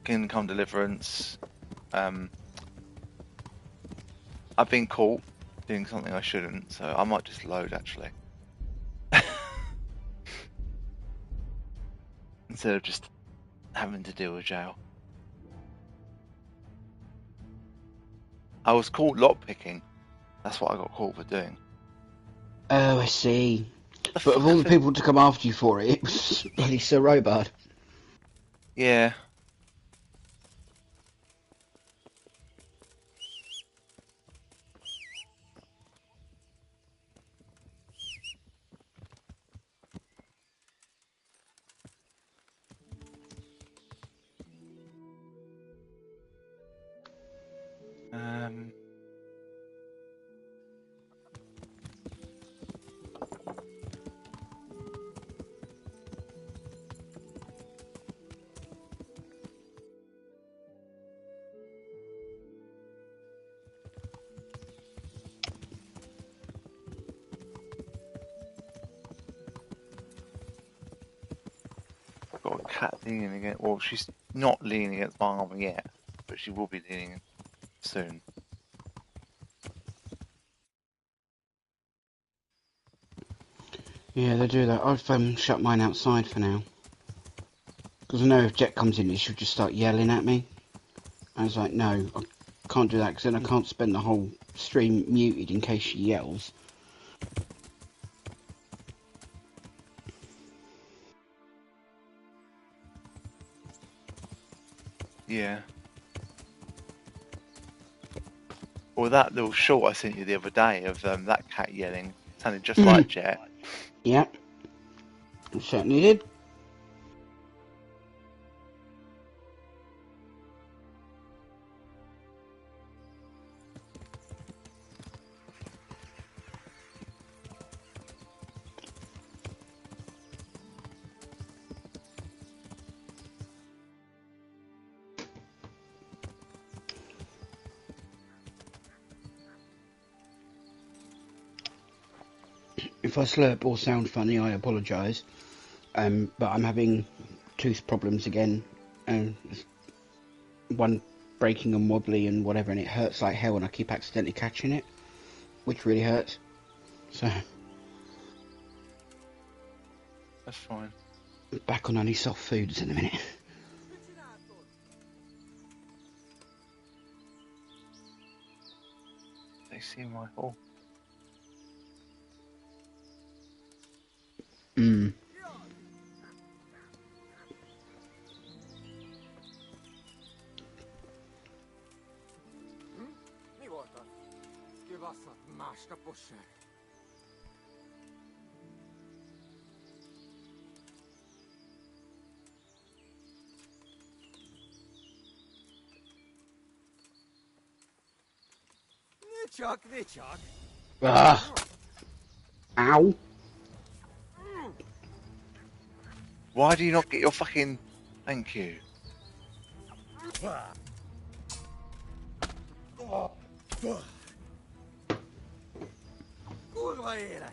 Kingdom Come Deliverance. I've been caught doing something I shouldn't, so I might just load actually. Instead of just having to deal with jail. I was caught lockpicking. That's what I got caught for doing. Oh, I see. But of all the people to come after you for it, it was bloody Sir Robard. Yeah. Got a cat leaning against. Well, she's not leaning against my arm yet, but she will be leaning soon. Yeah, they do that. I've shut mine outside for now. Because I know if Jet comes in, she'll just start yelling at me. I was like, no, I can't do that, because then I can't spend the whole stream muted in case she yells. Yeah. Well, that little short I sent you the other day of that cat yelling sounded just like Jet. Yeah, it certainly did. If I slurp or sound funny, I apologise. But I'm having tooth problems again. One breaking and wobbly and whatever, and it hurts like hell, and I keep accidentally catching it, which really hurts. So That's fine. Back on only soft foods in a minute. They see my hole. Mi volt az? Kibaszott, másnapos se. Ne csak. Ow. Why do you not get your fucking... Thank you. Kurva élet!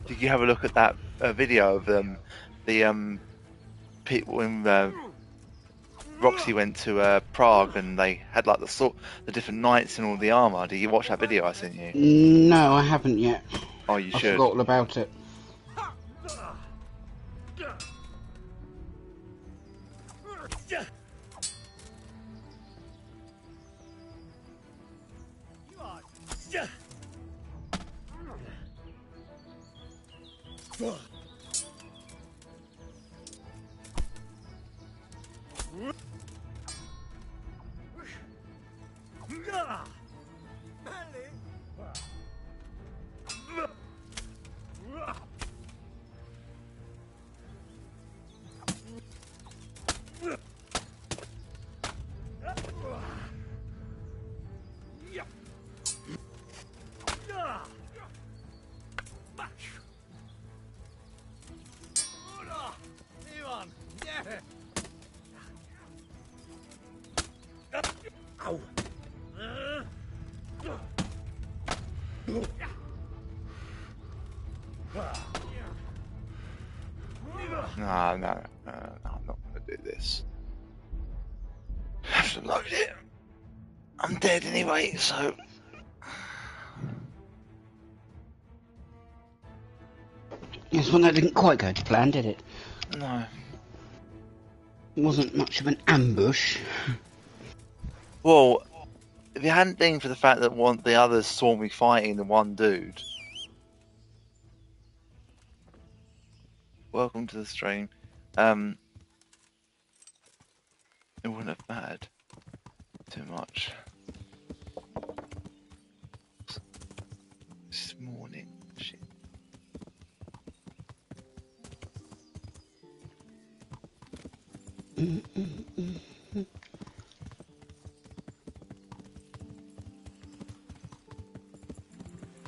Did you have a look at that video of the people in Roxy went to Prague and they had like the different knights and all the armor? Did you watch that video I sent you? No, I haven't yet. Oh, you should. I forgot all about it. No, I'm not going to do this. I have to load it. I'm dead anyway, so... This one that didn't quite go to plan, did it? No. It wasn't much of an ambush. Well, if it hadn't been for the fact that the others saw me fighting the one dude... Welcome to the stream. It wouldn't have mattered too much. This morning, shit. Do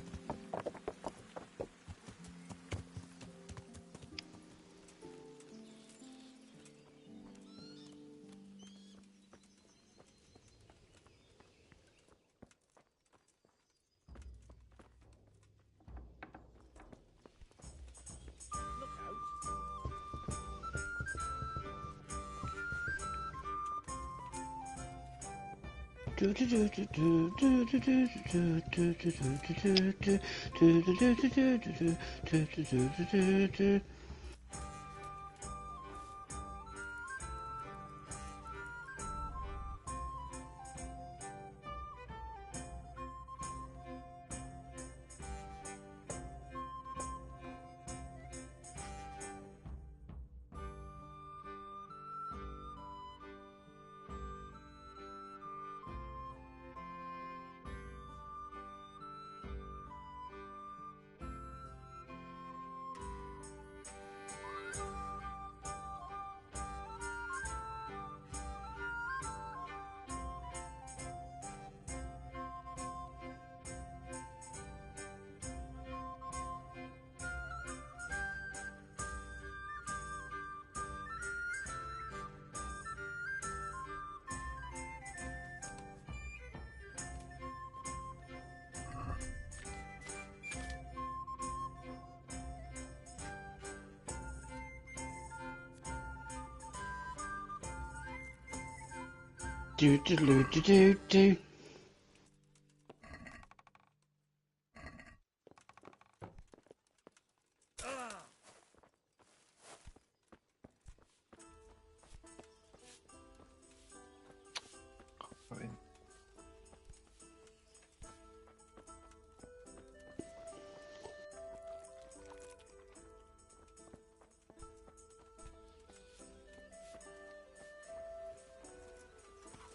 do do do do do.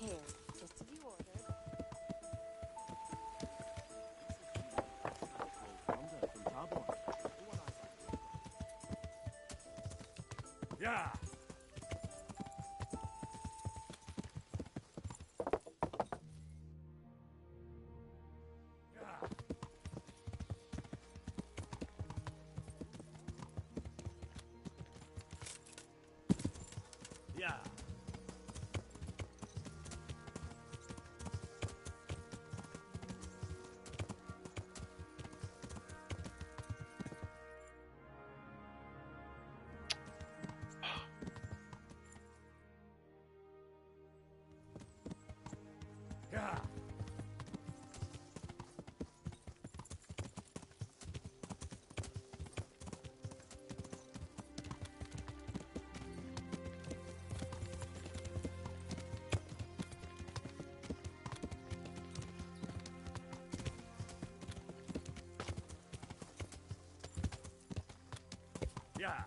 Here, just as you ordered. Yeah. Yeah. Yeah. Yeah.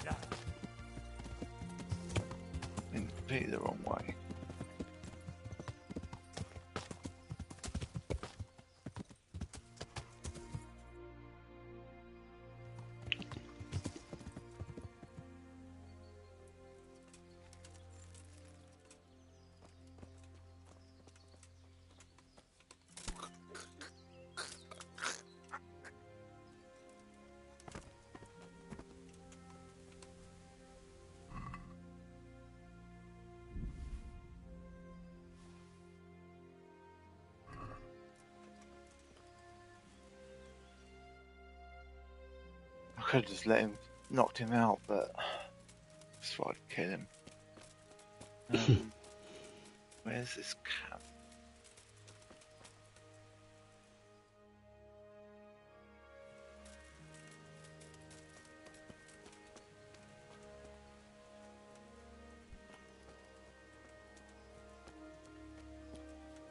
Yeah. In completely the wrong way. could have just let him, knocked him out, but just thought I'd kill him. Where's this camp?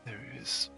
There he is.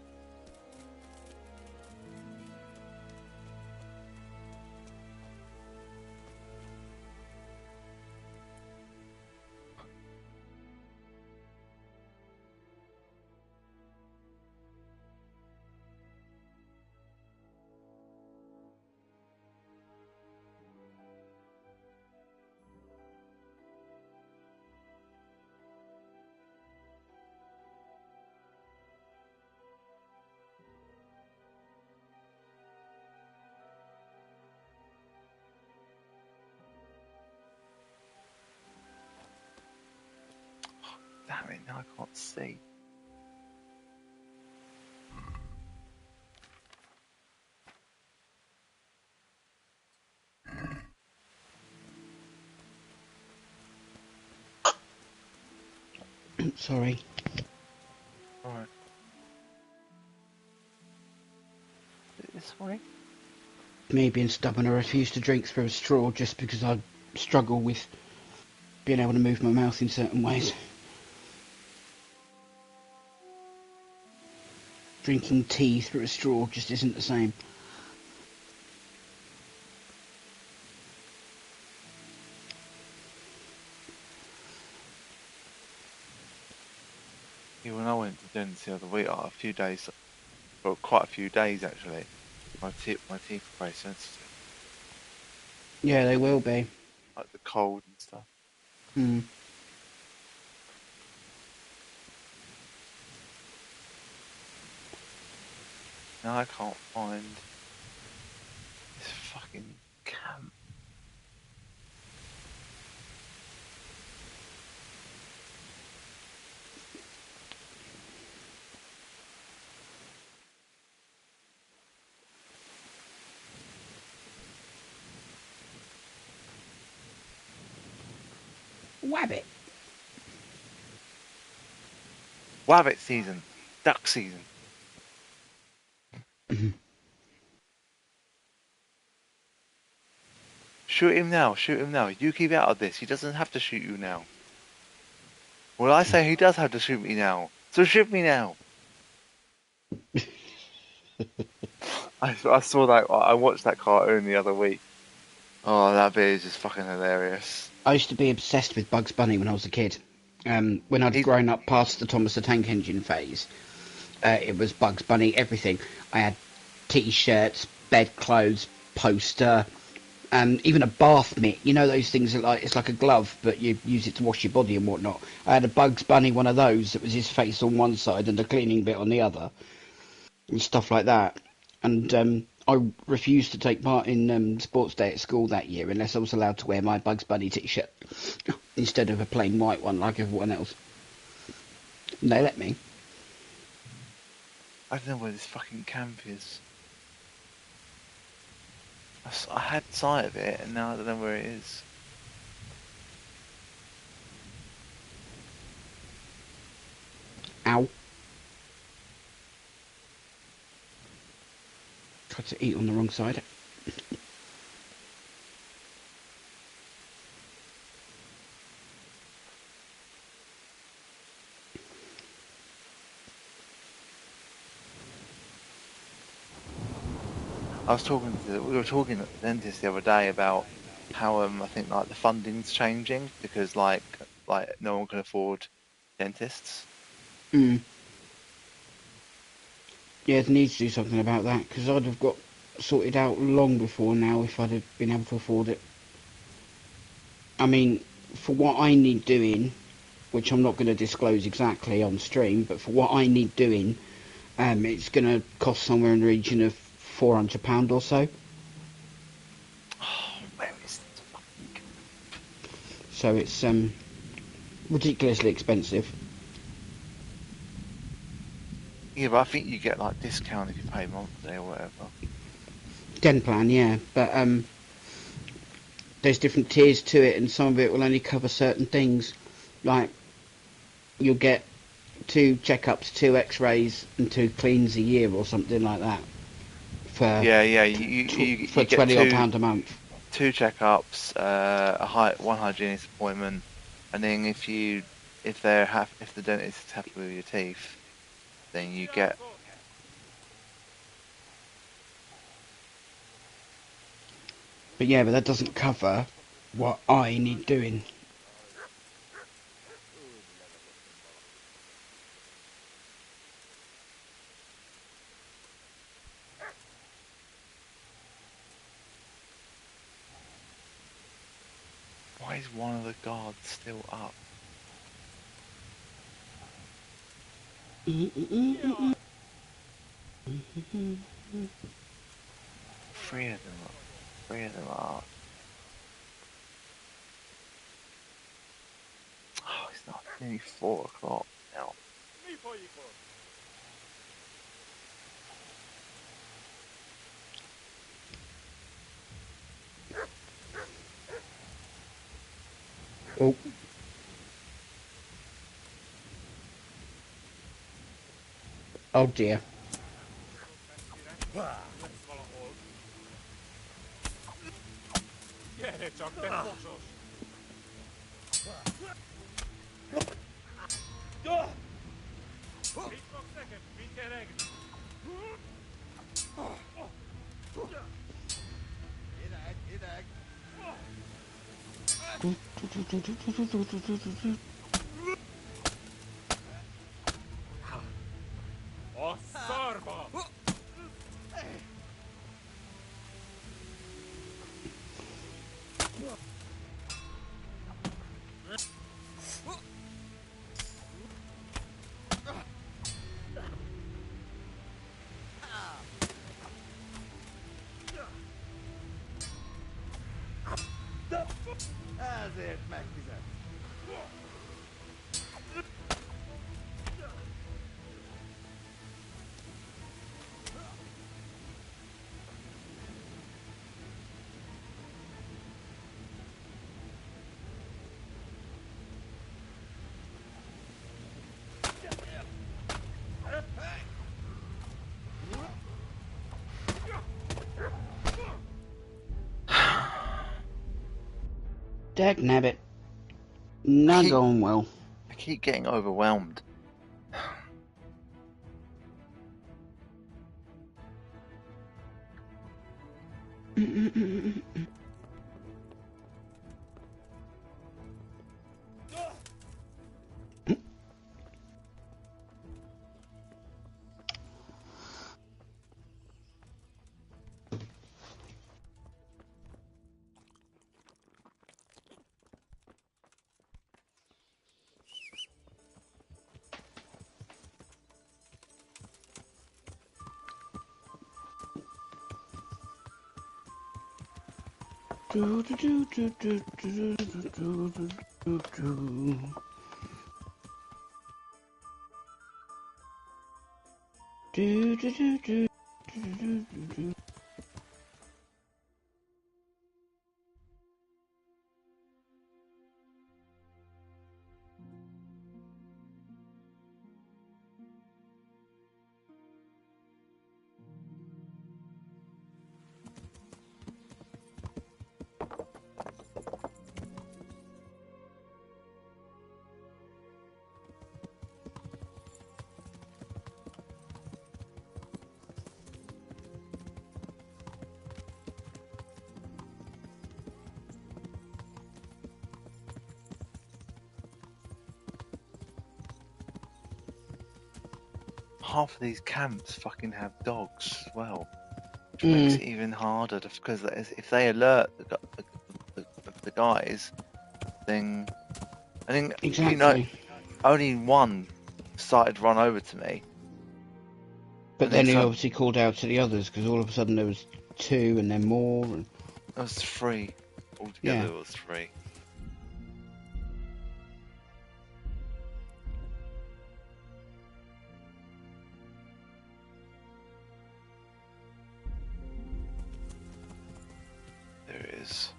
Damn it, now I can't see. Sorry. Alright. This way? Me being stubborn, I refuse to drink through a straw just because I struggle with being able to move my mouth in certain ways. Drinking tea through a straw just isn't the same. Yeah, when I went to dentist the other week, a few days, well, quite a few days actually, my teeth were very sensitive. Yeah, they will be. Like the cold and stuff. Hmm. Now I can't find this fucking camp. Wabbit. Wabbit season, duck season. Shoot him now, shoot him now. You keep out of this. He doesn't have to shoot you now. Well, I say he does have to shoot me now. So shoot me now. I saw that. I watched that cartoon the other week. Oh, that bit is just fucking hilarious. I used to be obsessed with Bugs Bunny when I was a kid. When I'd grown up past the Thomas the Tank Engine phase, it was Bugs Bunny, everything. I had T-shirts, bedclothes, poster, even a bath mitt. You know those things that it's like a glove, but you use it to wash your body and whatnot. I had a Bugs Bunny one of those that was his face on one side and the cleaning bit on the other, and stuff like that. And I refused to take part in sports day at school that year unless I was allowed to wear my Bugs Bunny T-shirt instead of a plain white one like everyone else. And they let me. I don't know where this fucking camp is. I had sight of it, and now I don't know where it is. Ow. Tried to eat on the wrong side. We were talking at the dentist the other day about how I think like the funding's changing because like no one can afford dentists. Hmm. Yeah, they need to do something about that because I'd have got sorted out long before now if I'd have been able to afford it. I mean, for what I need doing, which I'm not going to disclose exactly on stream, but for what I need doing, it's going to cost somewhere in the region of £400 or so. Oh, where is this fucking? So it's ridiculously expensive. Yeah, but I think you get like discount if you pay monthly or whatever. Den plan, yeah, but there's different tiers to it, and some of it will only cover certain things. Like, you'll get 2 checkups, 2 x-rays, and 2 cleans a year or something like that. For Yeah, for you get £20 odd a month. 2 checkups, one hygienist appointment, and then if the dentist is happy with your teeth, then you get. But yeah, but that doesn't cover what I need doing. Why is one of the guards still up? Three of them are. 3 of them are up. Oh, it's not nearly 4 o'clock now. Oh. Oh dear. A szarba! Ezért megfizet. Dagnabbit. Not going well. I keep getting overwhelmed. Half of these camps fucking have dogs as well, which makes it even harder because if they alert the guys, then I think Exactly. only one started to run over to me. But then he obviously called out to the others because all of a sudden there was 2 and then more. And... There was 3 altogether. Yeah. There was 3. There it is.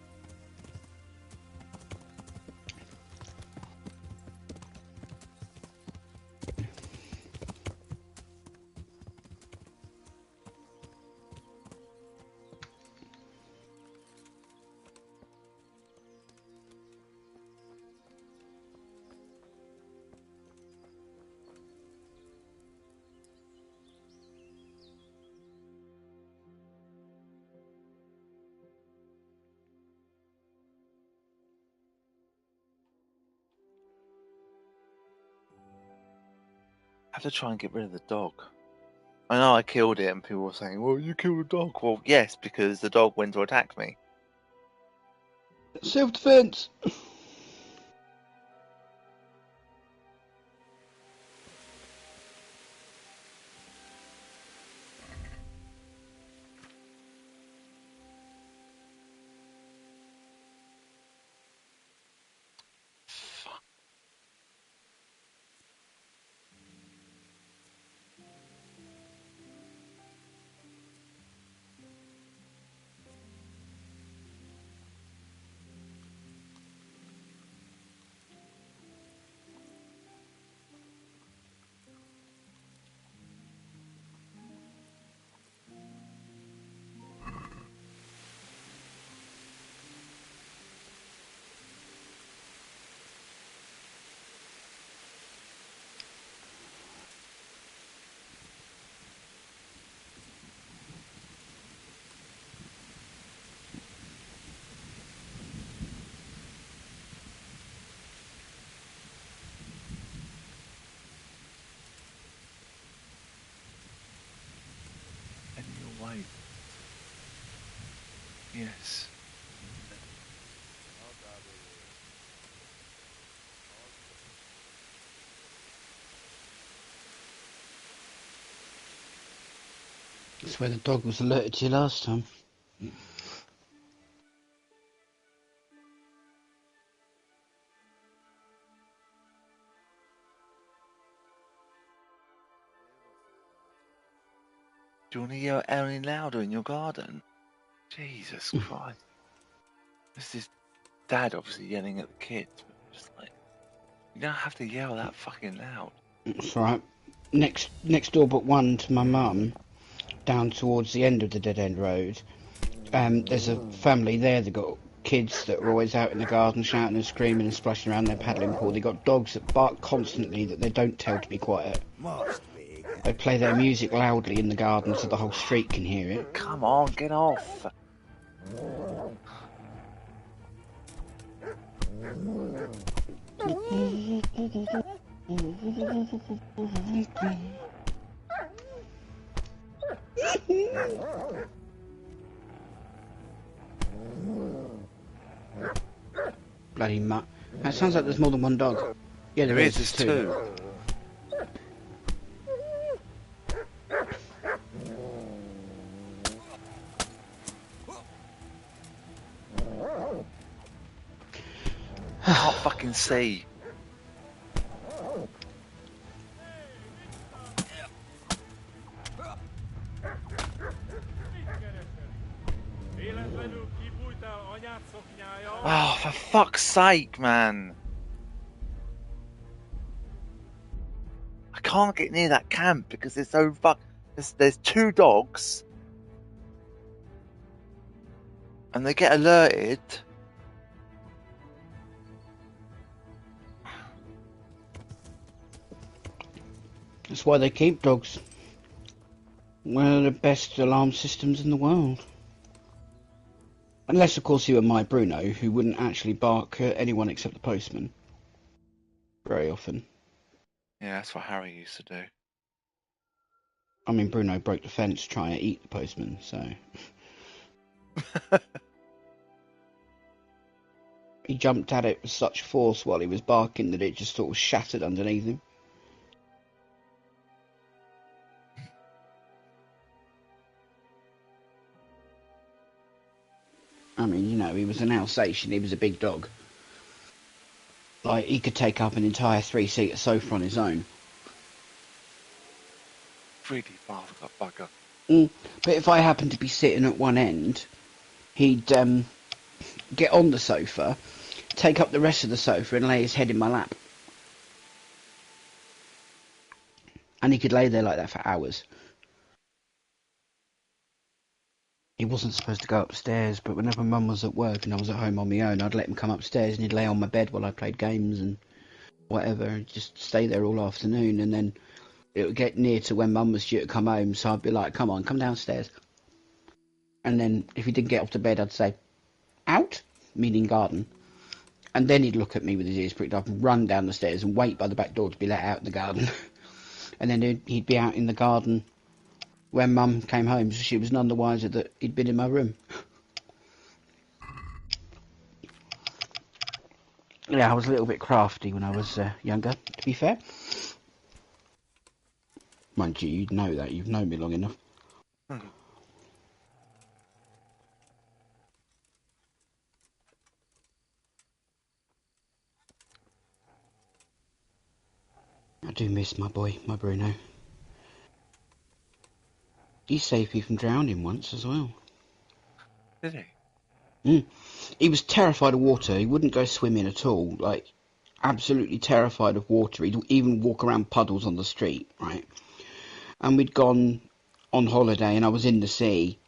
have to try and get rid of the dog. I know I killed it, and people were saying, "Well, you killed a dog." Well, yes, because the dog went to attack me. Self-defense. And you're right. Yes. That's where the dog was alerted to you last time. Do you want to yell any louder in your garden? Jesus Christ. This is Dad obviously yelling at the kids, but just like, you don't have to yell that fucking loud. That's right. Next door but one to my mum, down towards the end of the dead end road, there's a family there that got kids that are always out in the garden shouting and screaming and splashing around their paddling pool. They got dogs that bark constantly that they don't tell to be quiet. They play their music loudly in the garden so the whole street can hear it. Come on, get off. Bloody mutt. That sounds like there's more than one dog. Yeah, there is. There's two. I can't fucking see. Oh, for fuck's sake, man. I can't get near that camp because it's so there's two dogs. And they get alerted. That's why they keep dogs. One of the best alarm systems in the world. Unless, of course, you were my Bruno, who wouldn't actually bark at anyone except the postman. Very often. Yeah, that's what Harry used to do. I mean, Bruno broke the fence trying to eat the postman, so... He jumped at it with such force while he was barking that it just sort of shattered underneath him. I mean, you know, he was an Alsatian, he was a big dog. Like, he could take up an entire 3-seater sofa on his own. Greedy bugger. But if I happened to be sitting at one end, he'd get on the sofa, take up the rest of the sofa and lay his head in my lap. And he could lay there like that for hours. He wasn't supposed to go upstairs, but whenever Mum was at work and I was at home on my own, I'd let him come upstairs and he'd lay on my bed while I played games and whatever, and just stay there all afternoon. And then it would get near to when Mum was due to come home, so I'd be like, come on, come downstairs. And then if he didn't get off to bed, I'd say, out, meaning garden. And then he'd look at me with his ears pricked up and run down the stairs and wait by the back door to be let out in the garden. and then he'd be out in the garden when Mum came home, so she was none the wiser that he'd been in my room. Yeah, I was a little bit crafty when I was younger, to be fair. Mind you, you'd know that. You've known me long enough. Hmm. I do miss my boy, my Bruno. He saved me from drowning once as well. Did he? He was terrified of water. He wouldn't go swimming at all. Like, absolutely terrified of water. He'd even walk around puddles on the street, right? And we'd gone on holiday, and I was in the sea,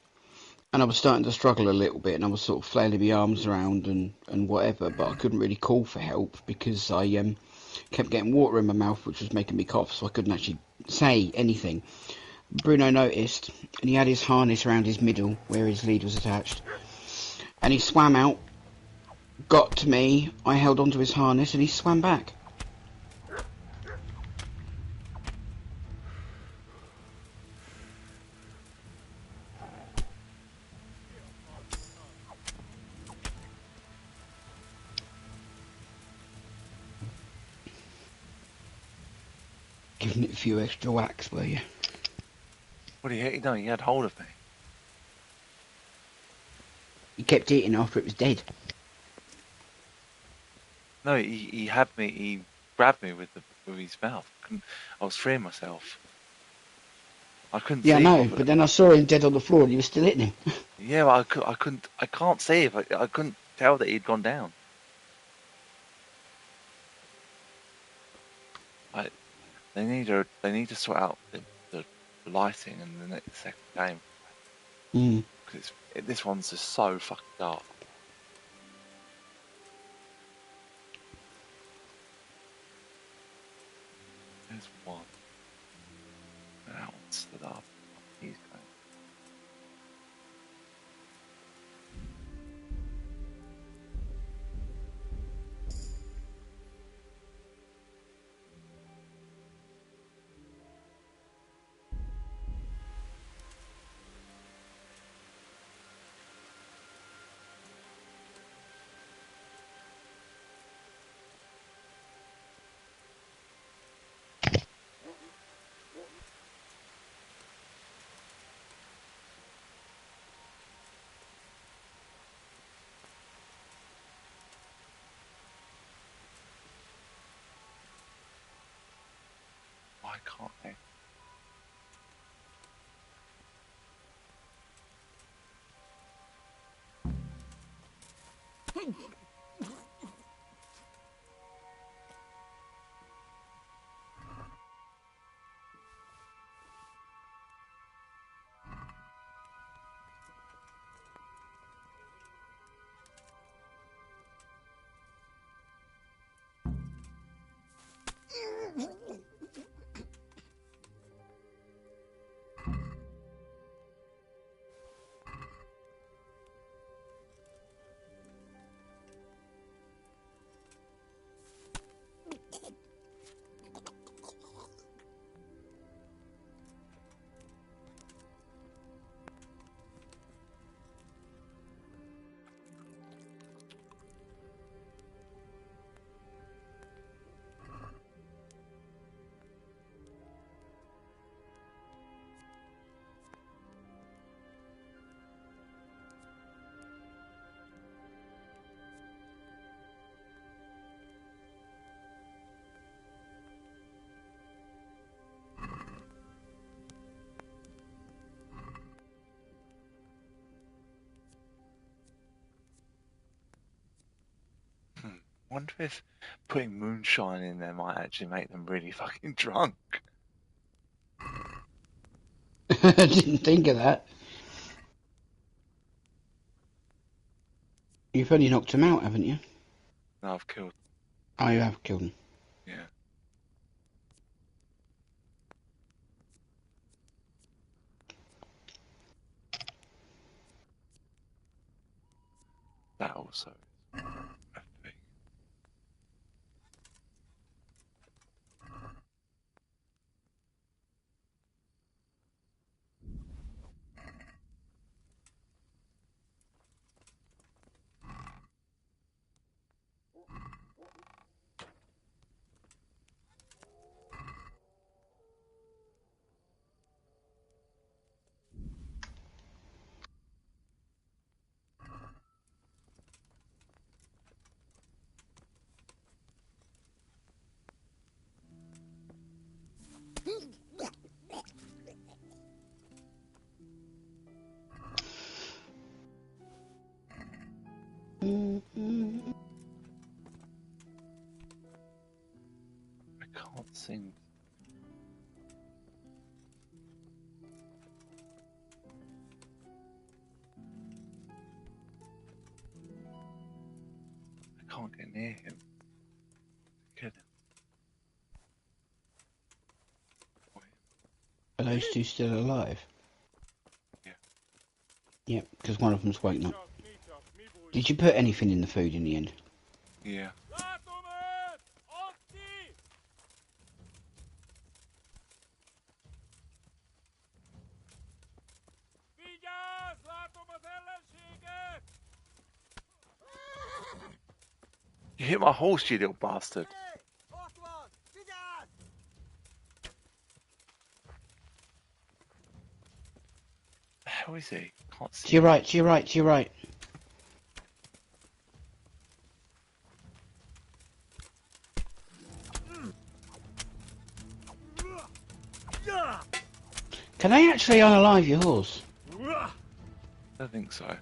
and I was starting to struggle a little bit, and I was sort of flailing my arms around and whatever, but I couldn't really call for help because I kept getting water in my mouth, which was making me cough, so I couldn't actually say anything. Bruno noticed, and he had his harness around his middle, where his lead was attached, and he swam out, got to me, I held onto his harness, and he swam back. Giving it a few extra whacks, were you? What did he? No, he had hold of me. He kept eating after it was dead. No, he had me. He grabbed me with his mouth. I was freeing myself. I couldn't Yeah, I see know, properly. but then I saw him dead on the floor and he was still hitting him. Yeah, but I couldn't. I can't see if I couldn't tell that he'd gone down. They need to sort out the lighting in the next second game because this one's just so fucking dark. There's one. That one stood up. He's going. Why can't they? Wonder if putting moonshine in there might actually make them really fucking drunk. I didn't think of that. You've only knocked him out, haven't you? No, I've killed. Oh, you have killed him. Yeah. That also is a thing. can't get near him. Kill him. Are those two still alive? Yeah. Yep, because one of them's woken up. Did you put anything in the food in the end? Yeah. You hit my horse, you little bastard. How is he? Can't see. To your right, to your right, to your right. Can I actually unalive your horse? I don't think so.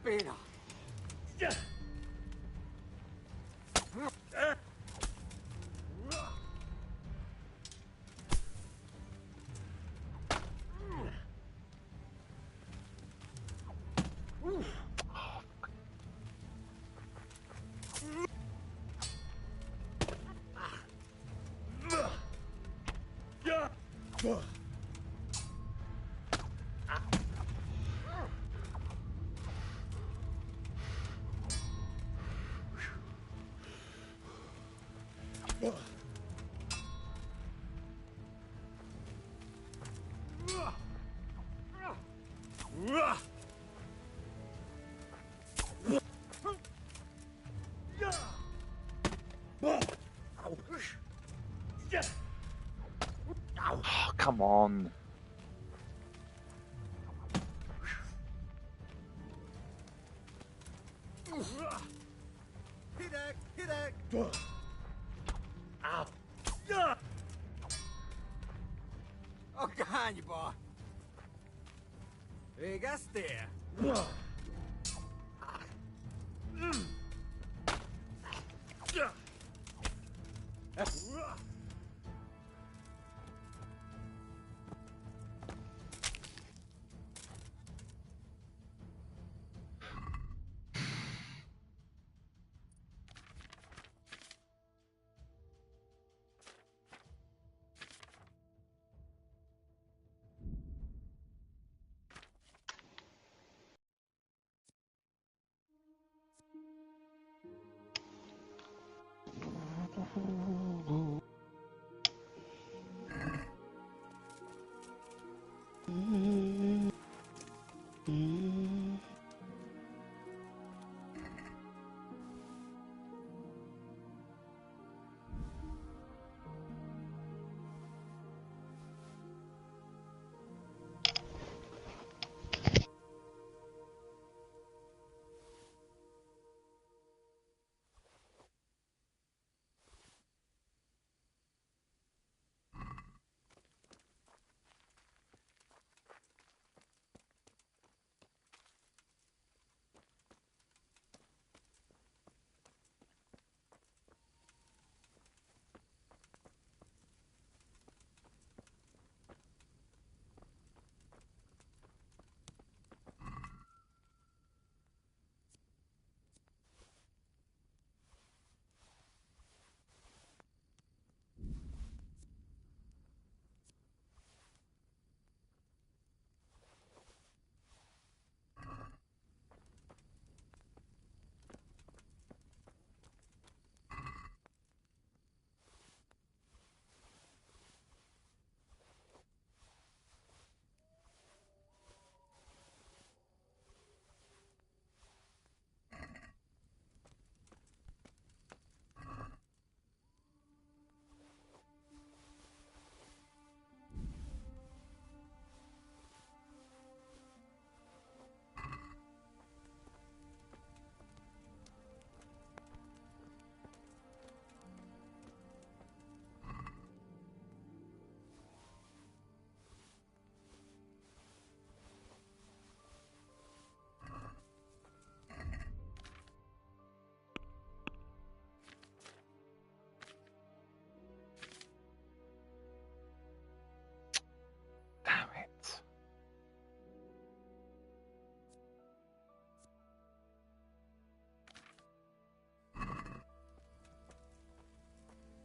Pena. Oh, come on. Oh, God, you boy. Hey, gas there.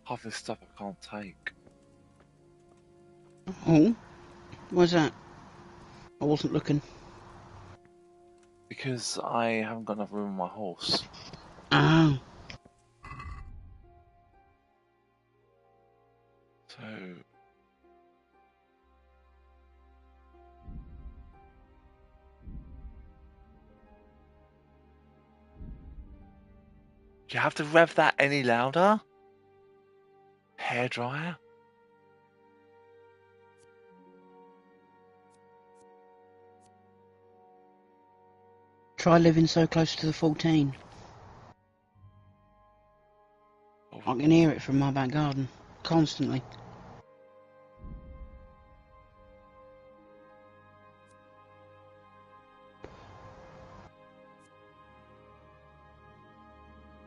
Half this stuff I can't take. Oh, where's that? I wasn't looking. Because I haven't got enough room on my horse. Oh. So... Do you have to rev that any louder? Hairdryer? Try living so close to the 14. Oh, I can hear it from my back garden. Constantly.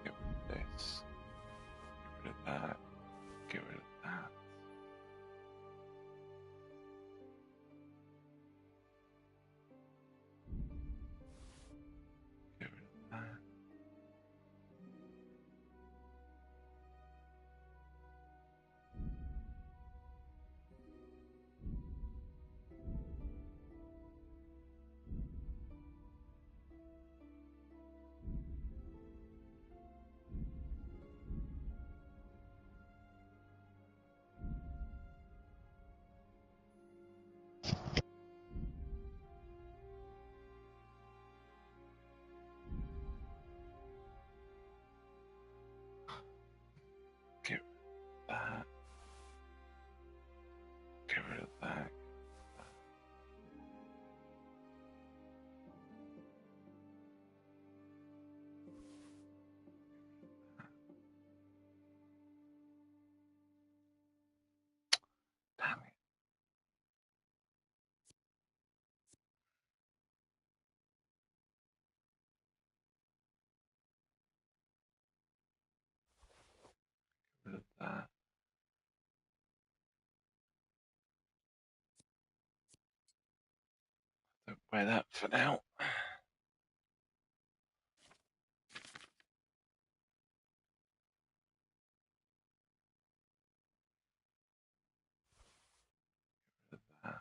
get rid of this. Get rid of that. Get rid of that. Get rid of that. Get rid of that. Get rid of that. Damn it. Get rid of that. Don't wear that for now. That.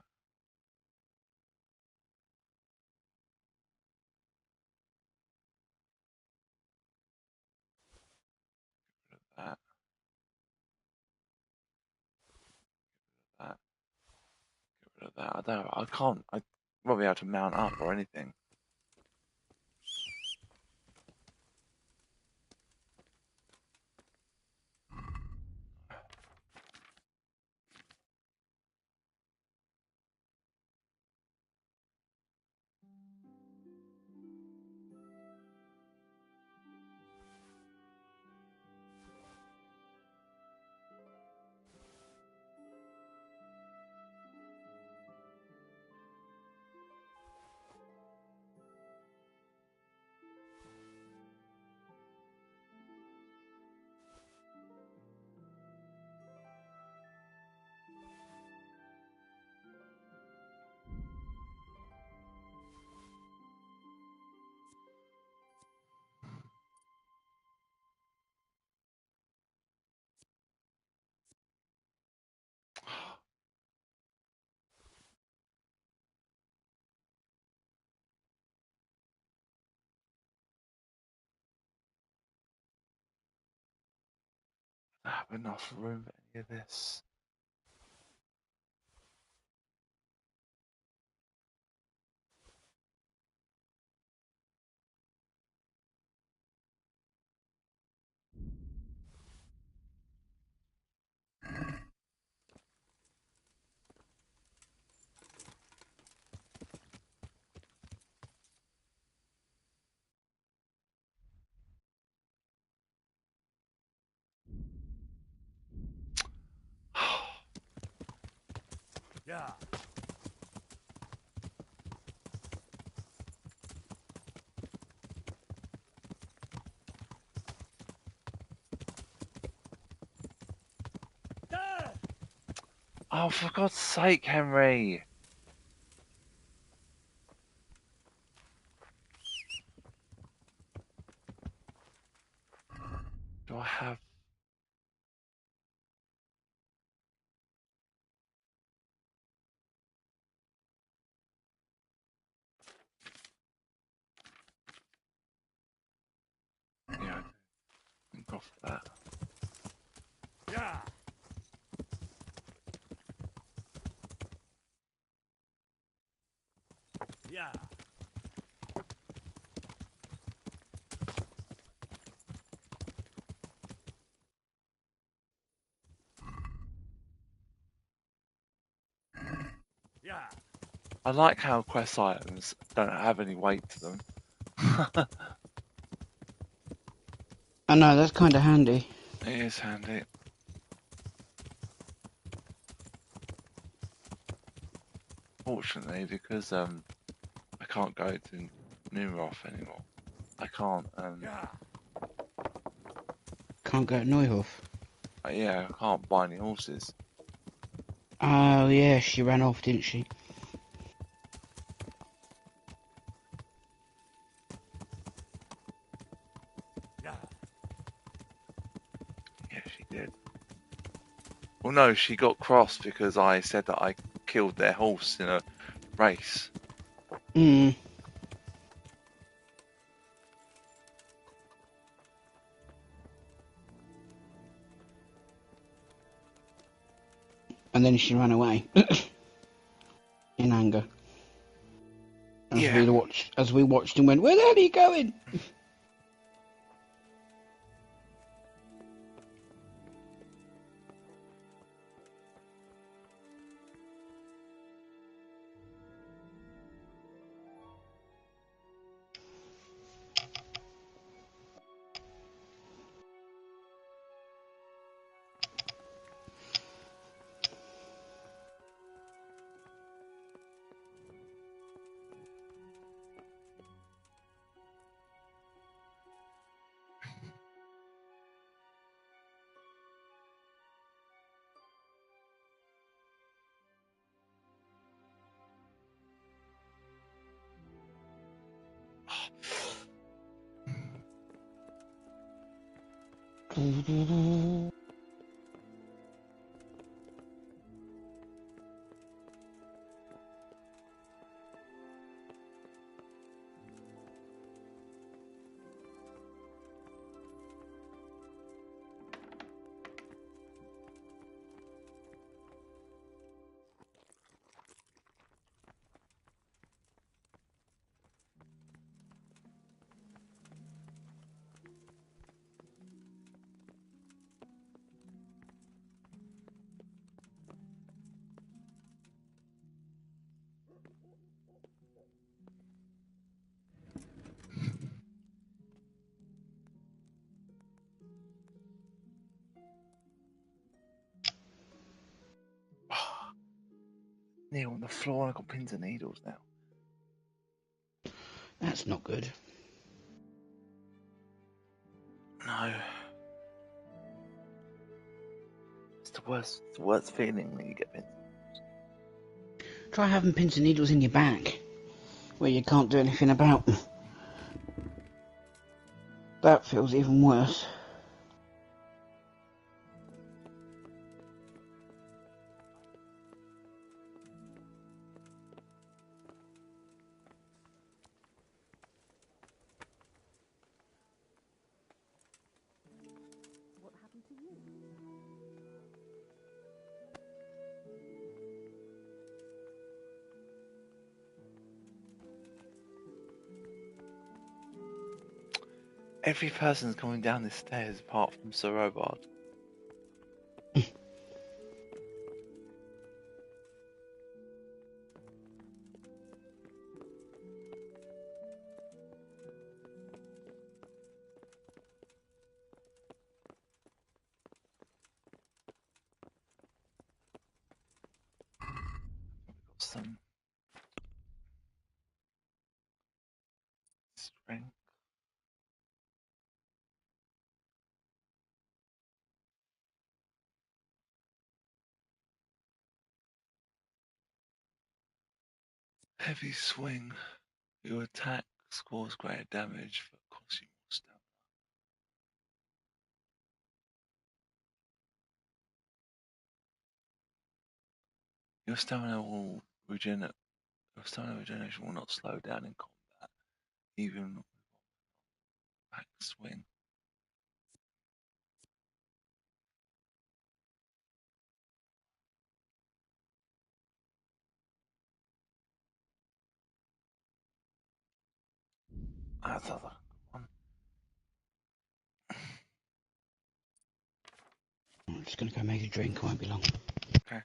That. That. Get rid of that. I don't. I can't. I won't be able to mount up or anything. I don't have enough room for any of this. Yeah. Oh, for God's sake, Henry! Do I have... Off that. Yeah. Yeah. Yeah. I like how quest items don't have any weight to them. I know, that's kind of handy. It is handy. Fortunately, because I can't go to Nuroth anymore. I can't. Yeah. Can't go to Neuhof. Yeah, I can't buy any horses. Oh, yeah, she ran off, didn't she? Yeah. Yeah, she did. Well, no, she got cross because I said that I killed their horse in a race. Hmm. And then she ran away. In anger. Yeah. As we watched and went, where the hell are you going? Kneel on the floor and I've got pins and needles now. That's not good. No. It's the worst feeling when you get pins. Try having pins and needles in your back, where you can't do anything about them. That feels even worse. What happened to you? Every person's coming down the stairs apart from Sir Robard. Got some strength. Heavy swing. Your attack scores greater damage but costs you more stamina. Your stamina will regenerate. Your stamina regeneration will not slow down in combat, even with back swing. That's other one. I'm just going to go make a drink. I won't be long. Okay.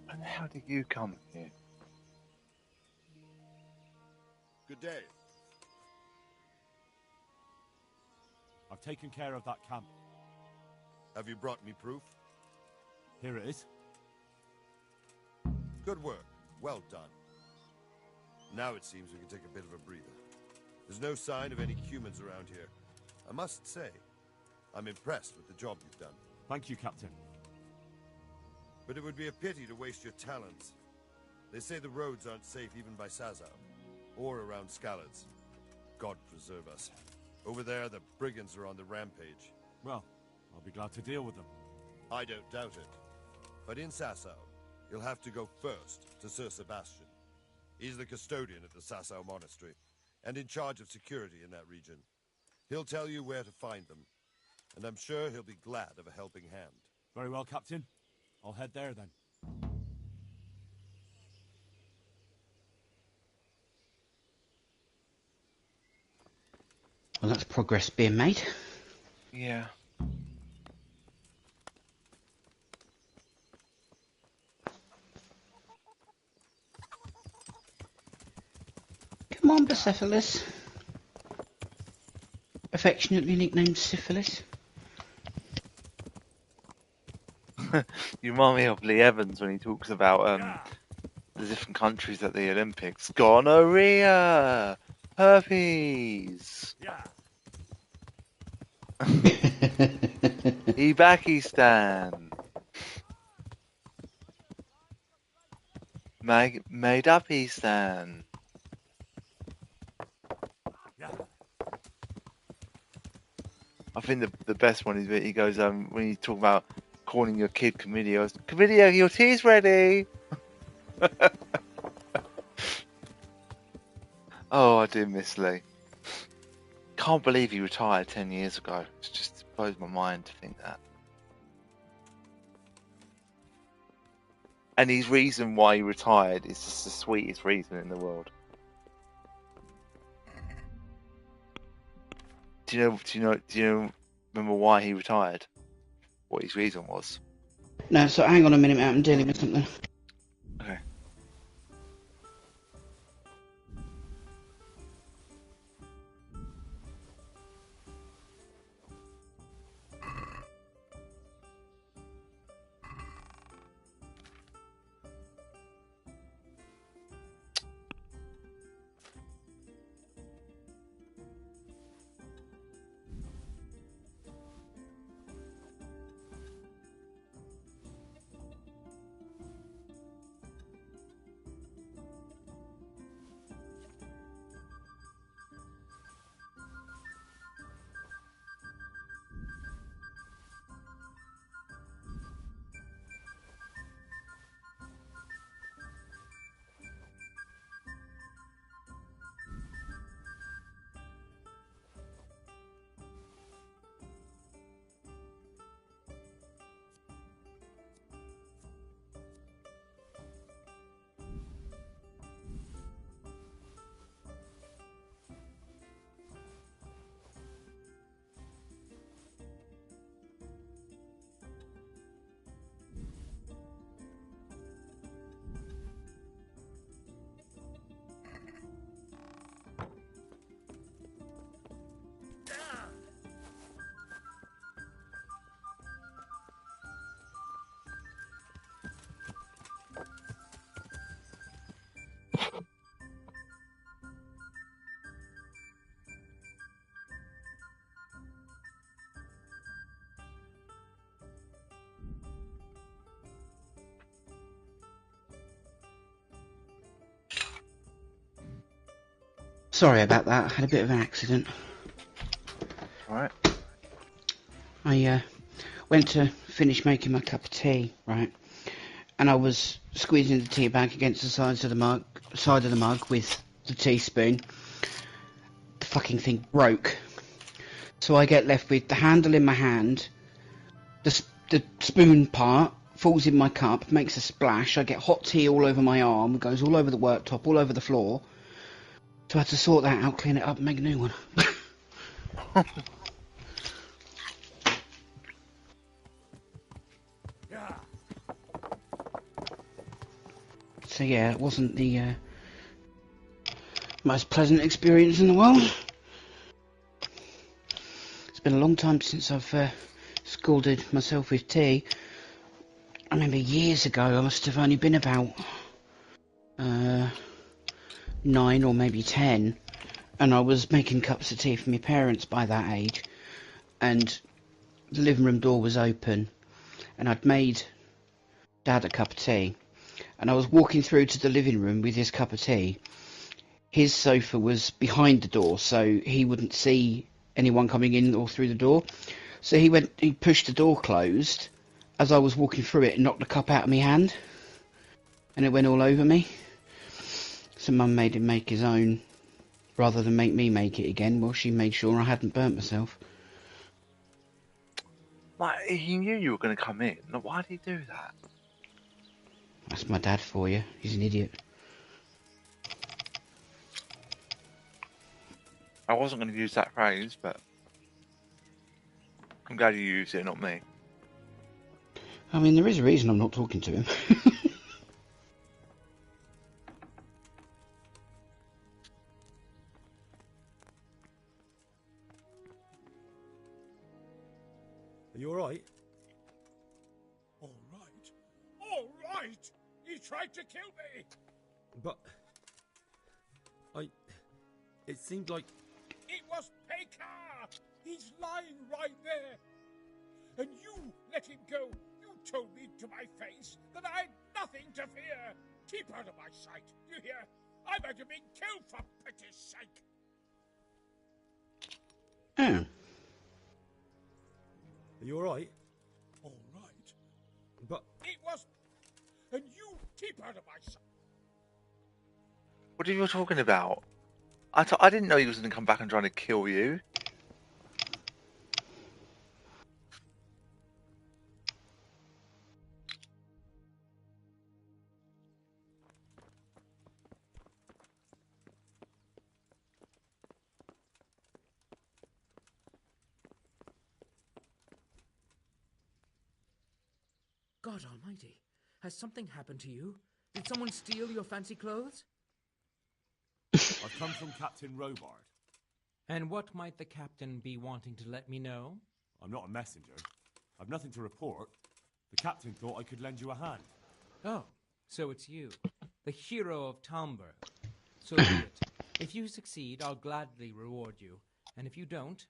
And how did you come here? Good day. I've taken care of that camp. Have you brought me proof? Here it is. Good work. Well done. Now it seems we can take a bit of a breather. There's no sign of any humans around here. I must say, I'm impressed with the job you've done. Thank you, Captain. But it would be a pity to waste your talents. They say the roads aren't safe even by Sazau, or around Skalids. God preserve us. Over there, the brigands are on the rampage. Well, I'll be glad to deal with them. I don't doubt it. But in Sasau, you'll have to go first to Sir Sebastian. He's the custodian at the Sasau Monastery, and in charge of security in that region. He'll tell you where to find them, and I'm sure he'll be glad of a helping hand. Very well, Captain. I'll head there then. Well, that's progress being made. Yeah. Come on, Bucephalus. Affectionately nicknamed Syphilis. You remind me of Lee Evans when he talks about the different countries at the Olympics. Gonorrhea, herpes, Uzbekistan, made up Eastan. I think the best one is that he goes when you talk about calling your kid chlamydia, he goes, "Chlamydia, your tea's ready." Oh, I do miss Lee. Can't believe he retired 10 years ago. It just blows my mind to think that. And his reason why he retired is just the sweetest reason in the world. Do you remember why he retired? What his reason was? No, so hang on a minute, I'm dealing with something. Okay. Sorry about that. I had a bit of an accident. Alright. I went to finish making my cup of tea, right? And I was squeezing the tea bag against the side of the mug with the teaspoon. The fucking thing broke. So I get left with the handle in my hand, the spoon part falls in my cup, makes a splash. I get hot tea all over my arm, goes all over the worktop, all over the floor. So I had to sort that out, clean it up, and make a new one. So yeah, it wasn't the most pleasant experience in the world. It's been a long time since I've scalded myself with tea. I remember years ago, I must have only been about 9 or maybe 10, and I was making cups of tea for my parents by that age, and the living room door was open, and I'd made Dad a cup of tea, and I was walking through to the living room with his cup of tea. His sofa was behind the door, so he wouldn't see anyone coming in or through the door. So he pushed the door closed as I was walking through it and knocked the cup out of my hand, and it went all over me. So Mum made him make his own rather than make me make it again. Well, she made sure I hadn't burnt myself. Like, he knew you were going to come in. Why did he do that? That's my dad for you. He's an idiot. I wasn't going to use that phrase, but I'm glad you used it, not me. I mean, there is a reason I'm not talking to him. Are you alright? All right. All right! He tried to kill me! But... It seemed like... It was Pekar! He's lying right there! And you let him go! You told me to my face that I had nothing to fear! Keep out of my sight, you hear? I might have been killed for pity's sake! Oh. Are you alright? All right. But... It was... And you keep out of my sight! What are you talking about? I didn't know he was going to come back and try to kill you. God almighty, has something happened to you? Did someone steal your fancy clothes? I've come from Captain Robard. And what might the captain be wanting to let me know? I'm not a messenger. I've nothing to report. The captain thought I could lend you a hand. Oh, so it's you, the hero of Talmberg. So be it. If you succeed, I'll gladly reward you. And if you don't,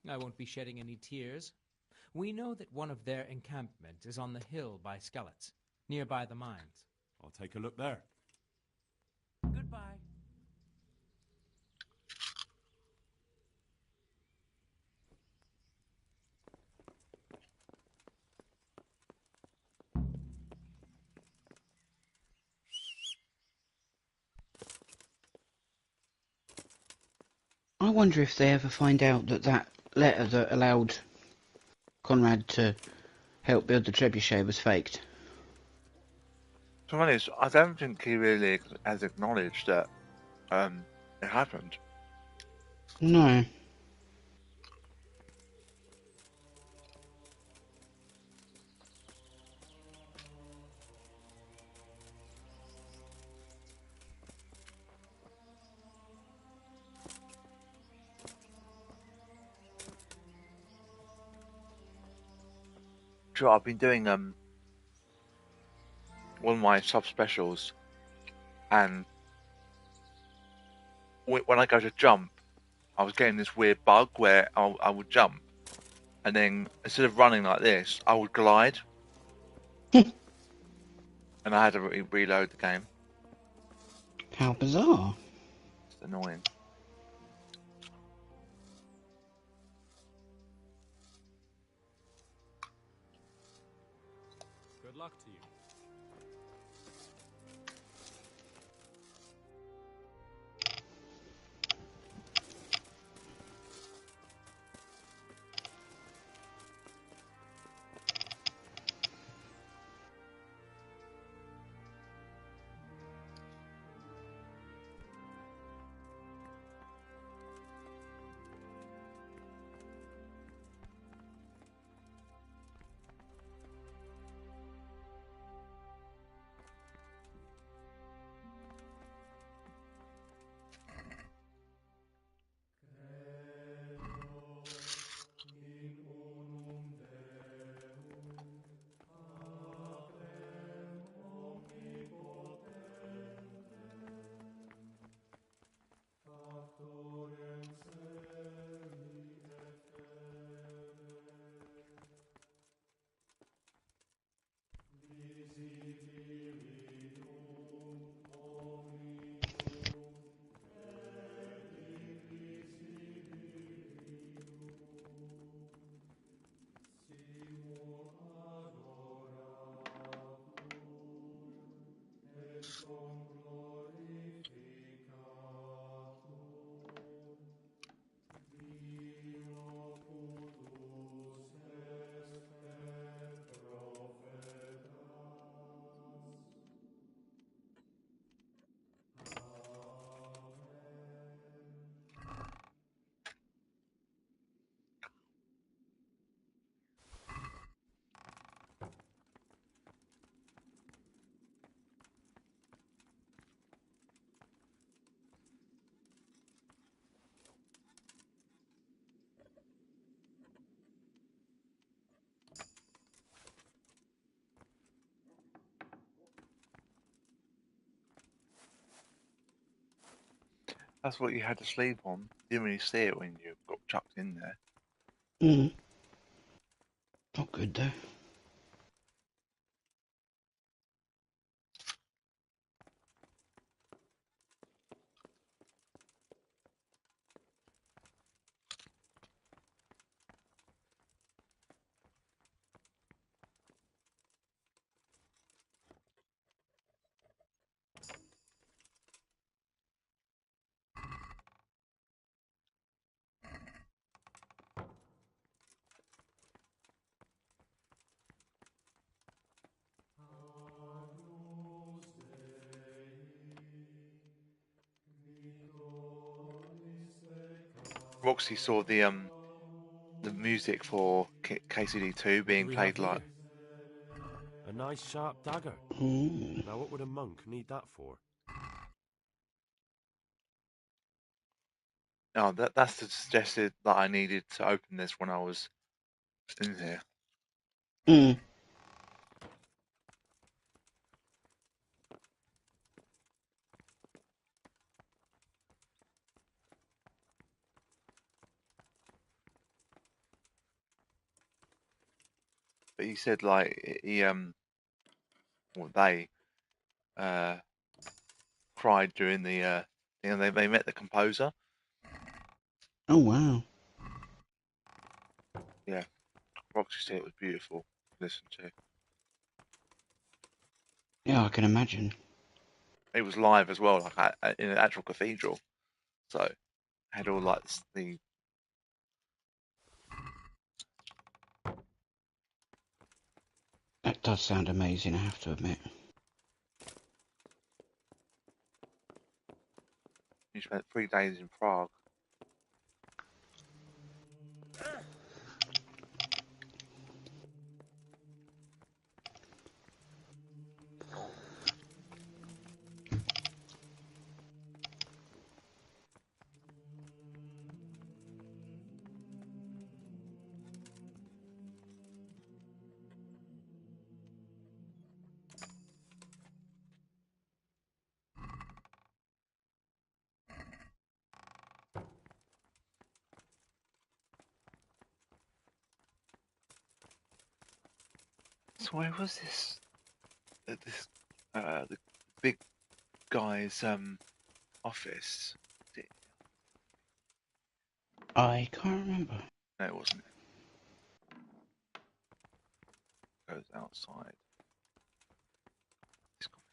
I won't be shedding any tears. We know that one of their encampments is on the hill by Skellets, nearby the mines. I'll take a look there. Goodbye. I wonder if they ever find out that letter that allowed Conrad to help build the trebuchet was faked. To be honest, I don't think he really has acknowledged that it happened. No. Sure, I've been doing one of my sub specials, and when I go to jump, I was getting this weird bug where I would jump, and then instead of running like this, I would glide, and I had to reload the game. How bizarre. It's annoying. Good luck to you. That's what you had to sleep on. You didn't really see it when you got chucked in there. Mm. Not good though. Roxy saw the music for KCD2 What do being we have played like. here? A nice sharp dagger. Mm. Now what would a monk need that for? Oh, that's the suggested that I needed to open this when I was in here. Mm. But he said like well, they cried during the they met the composer. Oh wow. Yeah, Roxy said it was beautiful to listen to. Yeah, I can imagine. It was live as well, like in an actual cathedral. So had all like the That does sound amazing, I have to admit. you spent 3 days in Prague. So where was this? This the big guy's office. I can't remember. No, it wasn't. It goes outside.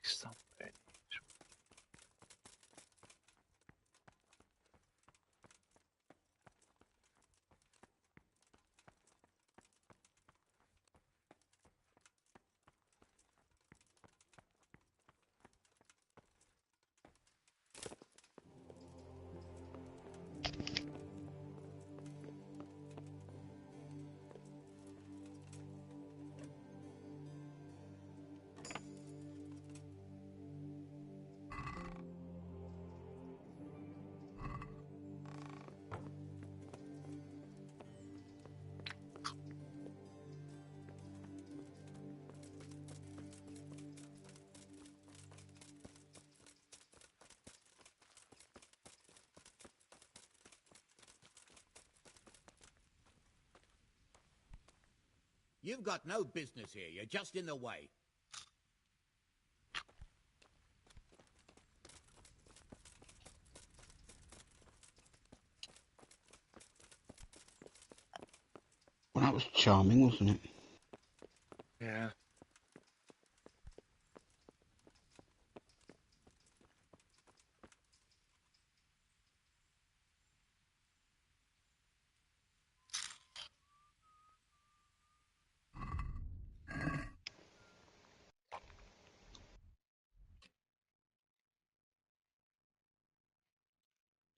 somewhere. You've got no business here. You're just in the way. Well, that was charming, wasn't it? Yeah.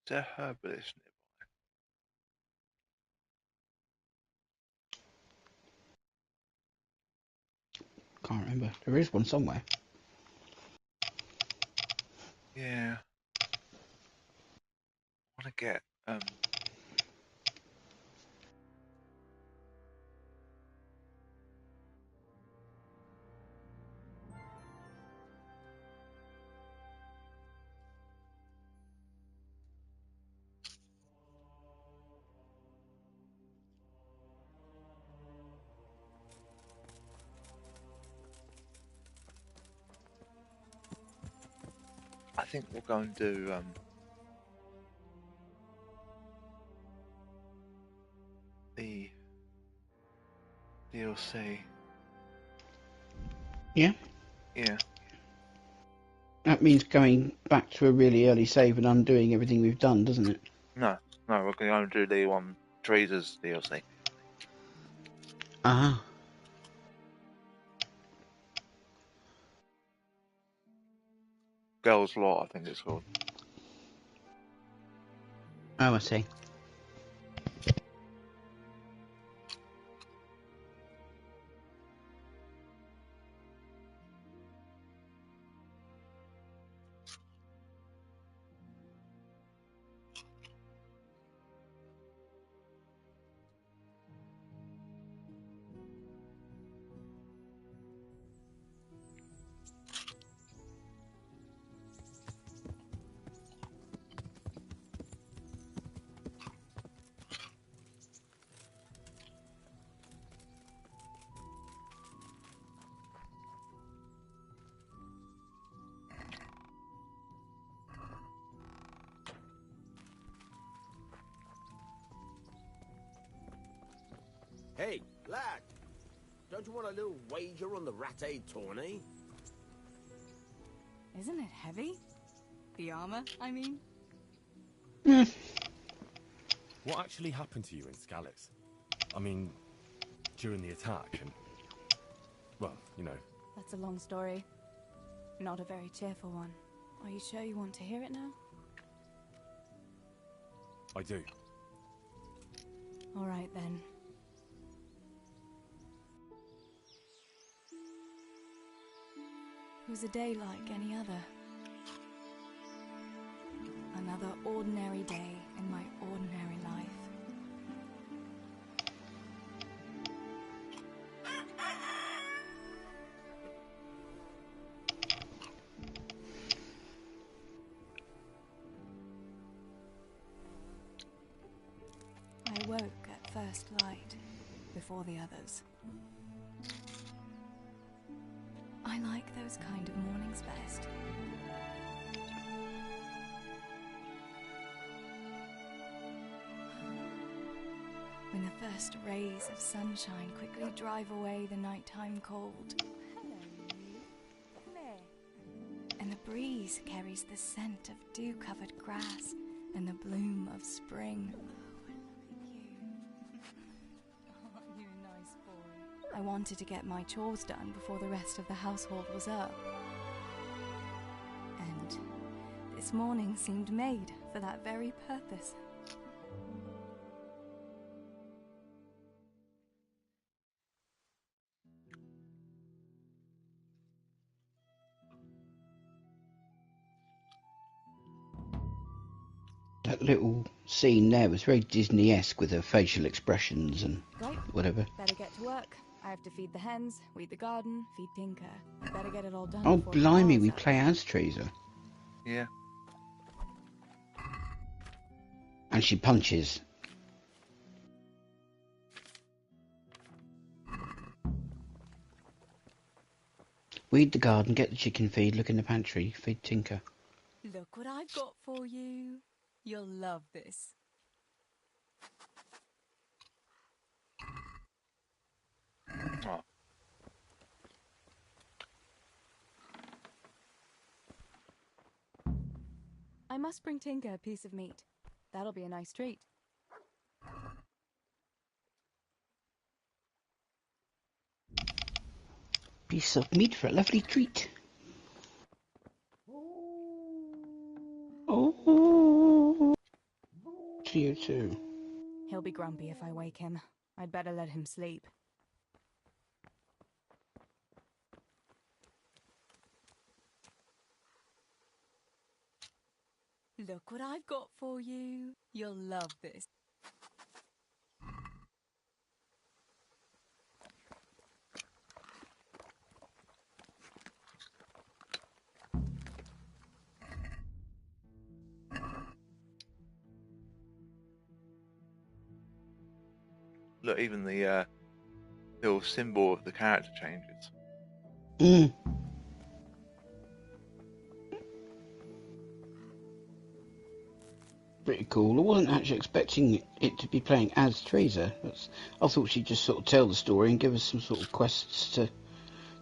Is there a herbalist nearby? Can't remember. There is one somewhere. Yeah. I want to get I think we'll go and do the DLC. Yeah? Yeah. That means going back to a really early save and undoing everything we've done, doesn't it? No, we're going to do the Traders DLC. Ah. Girls Lot, I think it's called. Oh, I see. Hey, lad. Don't you want a little wager on the Rat-Aid tourney? Isn't it heavy? The armor, I mean? What actually happened to you in Skalitz? I mean, during the attack and... well, you know. That's a long story. Not a very cheerful one. Are you sure you want to hear it now? I do. All right, then. It was a day like any other. Another ordinary day in my ordinary life. I woke at first light, before the others. I like those kind of mornings best. When the first rays of sunshine quickly drive away the nighttime cold. Hello, you. Come here. and the breeze carries the scent of dew-covered grass and the bloom of spring. Oh, you nice boy. I wanted to get my chores done before the rest of the household was up. And this morning seemed made for that very purpose. That little scene there was very Disney-esque with her facial expressions and Right. whatever. Better get to work. I have to feed the hens, weed the garden, feed Tinker. I better get it all done. Oh, before blimey, tomorrow's we up. play as Teresa. Yeah. And she punches. Weed the garden, get the chicken feed, look in the pantry, feed Tinker. Look what I've got for you. You'll love this. Oh. I must bring Tinker a piece of meat. That'll be a nice treat. Piece of meat for a lovely treat. Oh, CO2. He'll be grumpy if I wake him. I'd better let him sleep. Look what I've got for you. You'll love this. Look, even the little symbol of the character changes. Mm. Pretty cool. I wasn't actually expecting it to be playing as Teresa. I thought she'd just sort of tell the story and give us some sort of quests to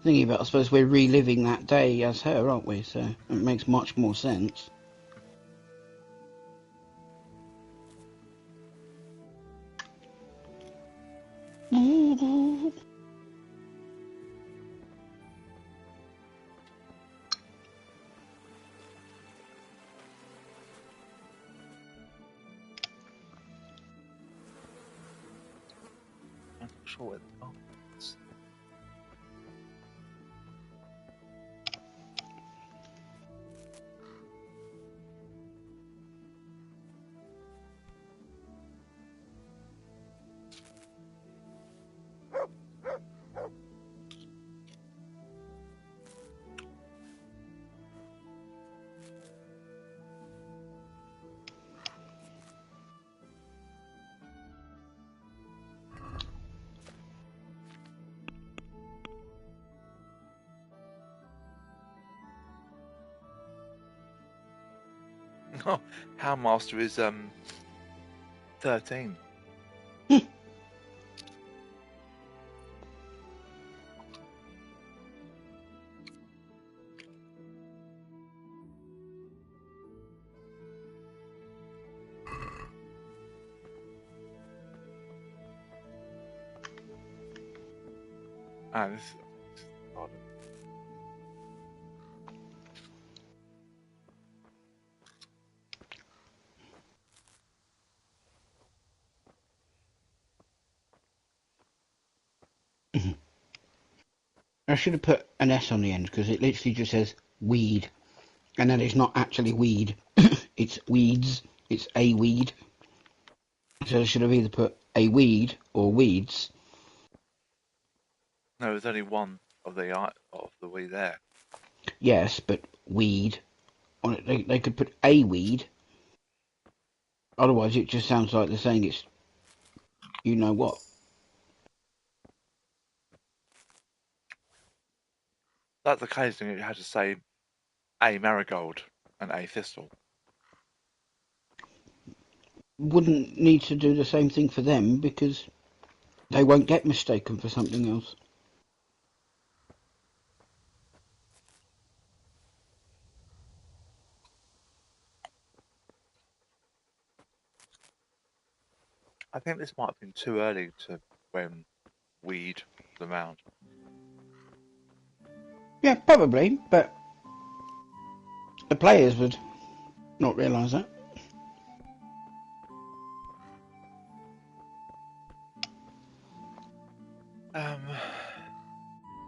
thinking about. I suppose we're reliving that day as her, aren't we? So it makes much more sense. I'm not sure where the phone is. Oh, Houndmaster is 13. Ah, this is odd. I should have put an S on the end because it literally just says weed, and then it's not actually weed. It's weeds. It's a weed. So I should have either put a weed or weeds. No, there's only one of the way there. Yes, but weed. On it, they could put a weed. Otherwise, it just sounds like they're saying it's you know what. That's the case, then you had to say a marigold and a thistle. Wouldn't need to do the same thing for them because they won't get mistaken for something else. I think this might have been too early to weed them out. Yeah, probably, but the players would not realise that.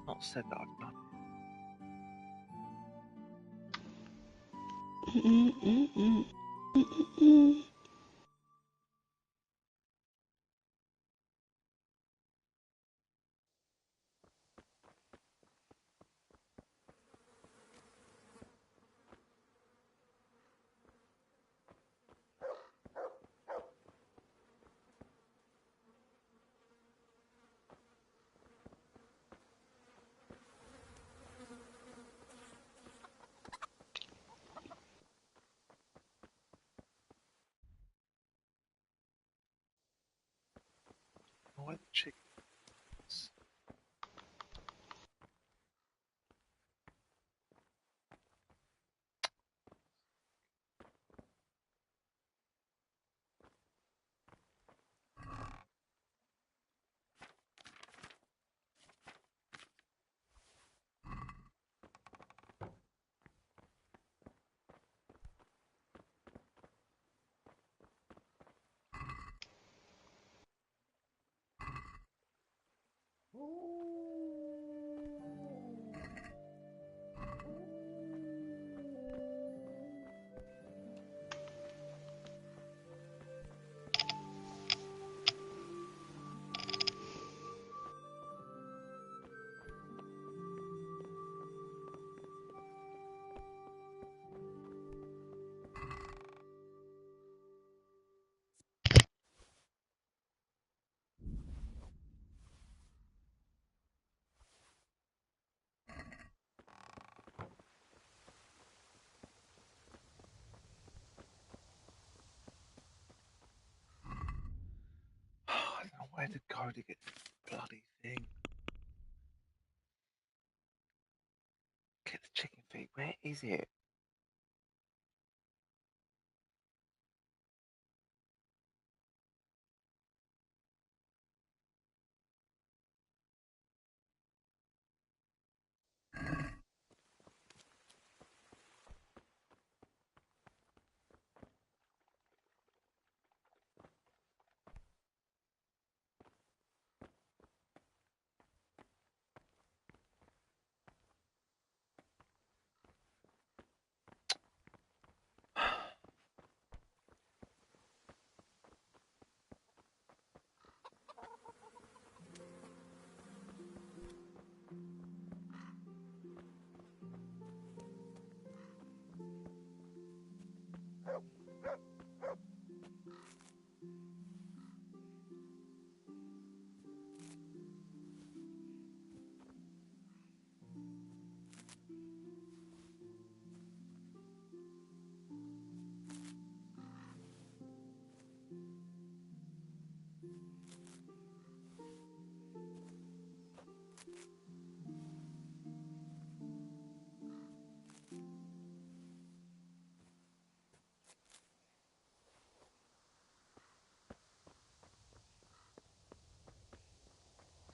Not said that I've done. Why the chickens? I don't know where to go to get this bloody thing. Get the chicken feet. Where is it?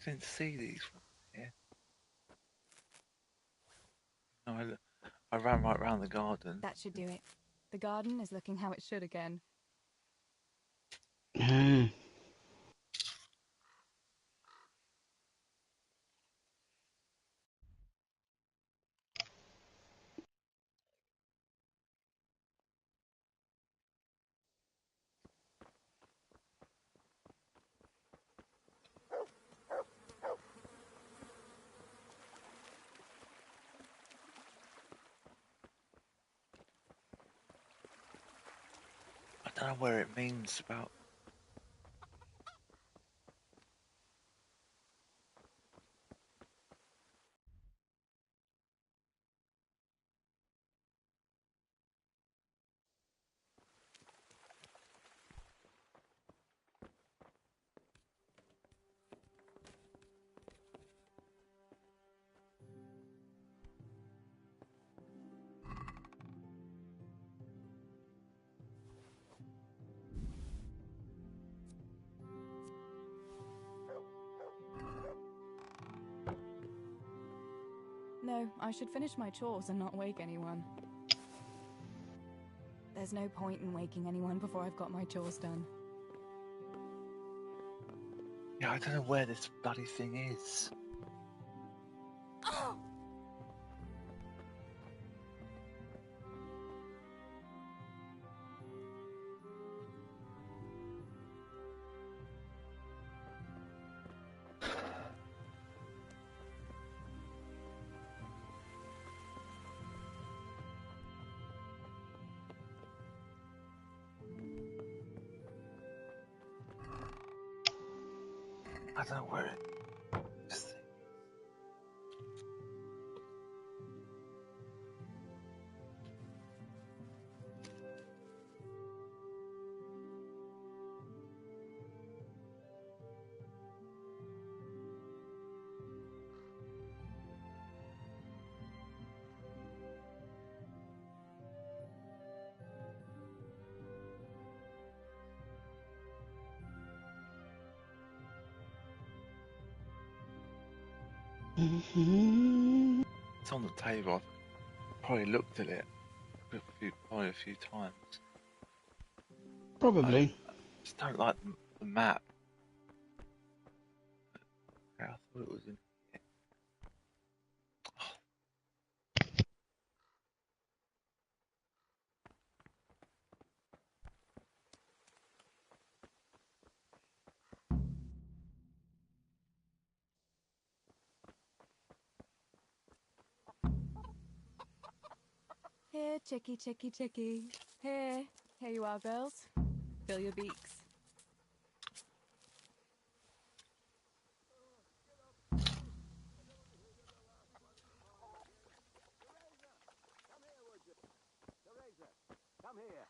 I didn't see these from here. No, I ran right round the garden. That should do it. The garden is looking how it should again. I don't know where it means about. No, I should finish my chores and not wake anyone. There's no point in waking anyone before I've got my chores done. Yeah, I don't know where this bloody thing is. Oh! I don't know where it is. It's on the table. I've probably looked at it probably a few times. Probably. I just don't like the map. Yeah, I thought it was in here. Here, chickie, chickie, chickie. Here. Here you are, girls. Fill your beaks. Come here.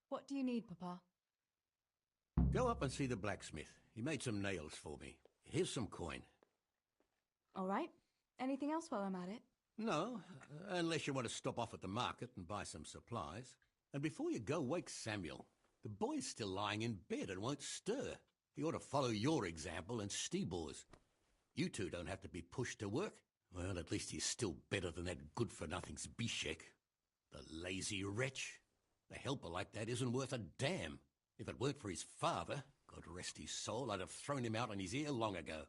What do you need, Papa? Go up and see the blacksmith. He made some nails for me. Here's some coin. All right. Anything else while I'm at it? No, unless you want to stop off at the market and buy some supplies. And before you go, wake Samuel. The boy's still lying in bed and won't stir. He ought to follow your example and Stebor's. You two don't have to be pushed to work. Well, at least he's still better than that good-for-nothing Zbyszek. The lazy wretch. A helper like that isn't worth a damn. If it weren't for his father, God rest his soul, I'd have thrown him out on his ear long ago.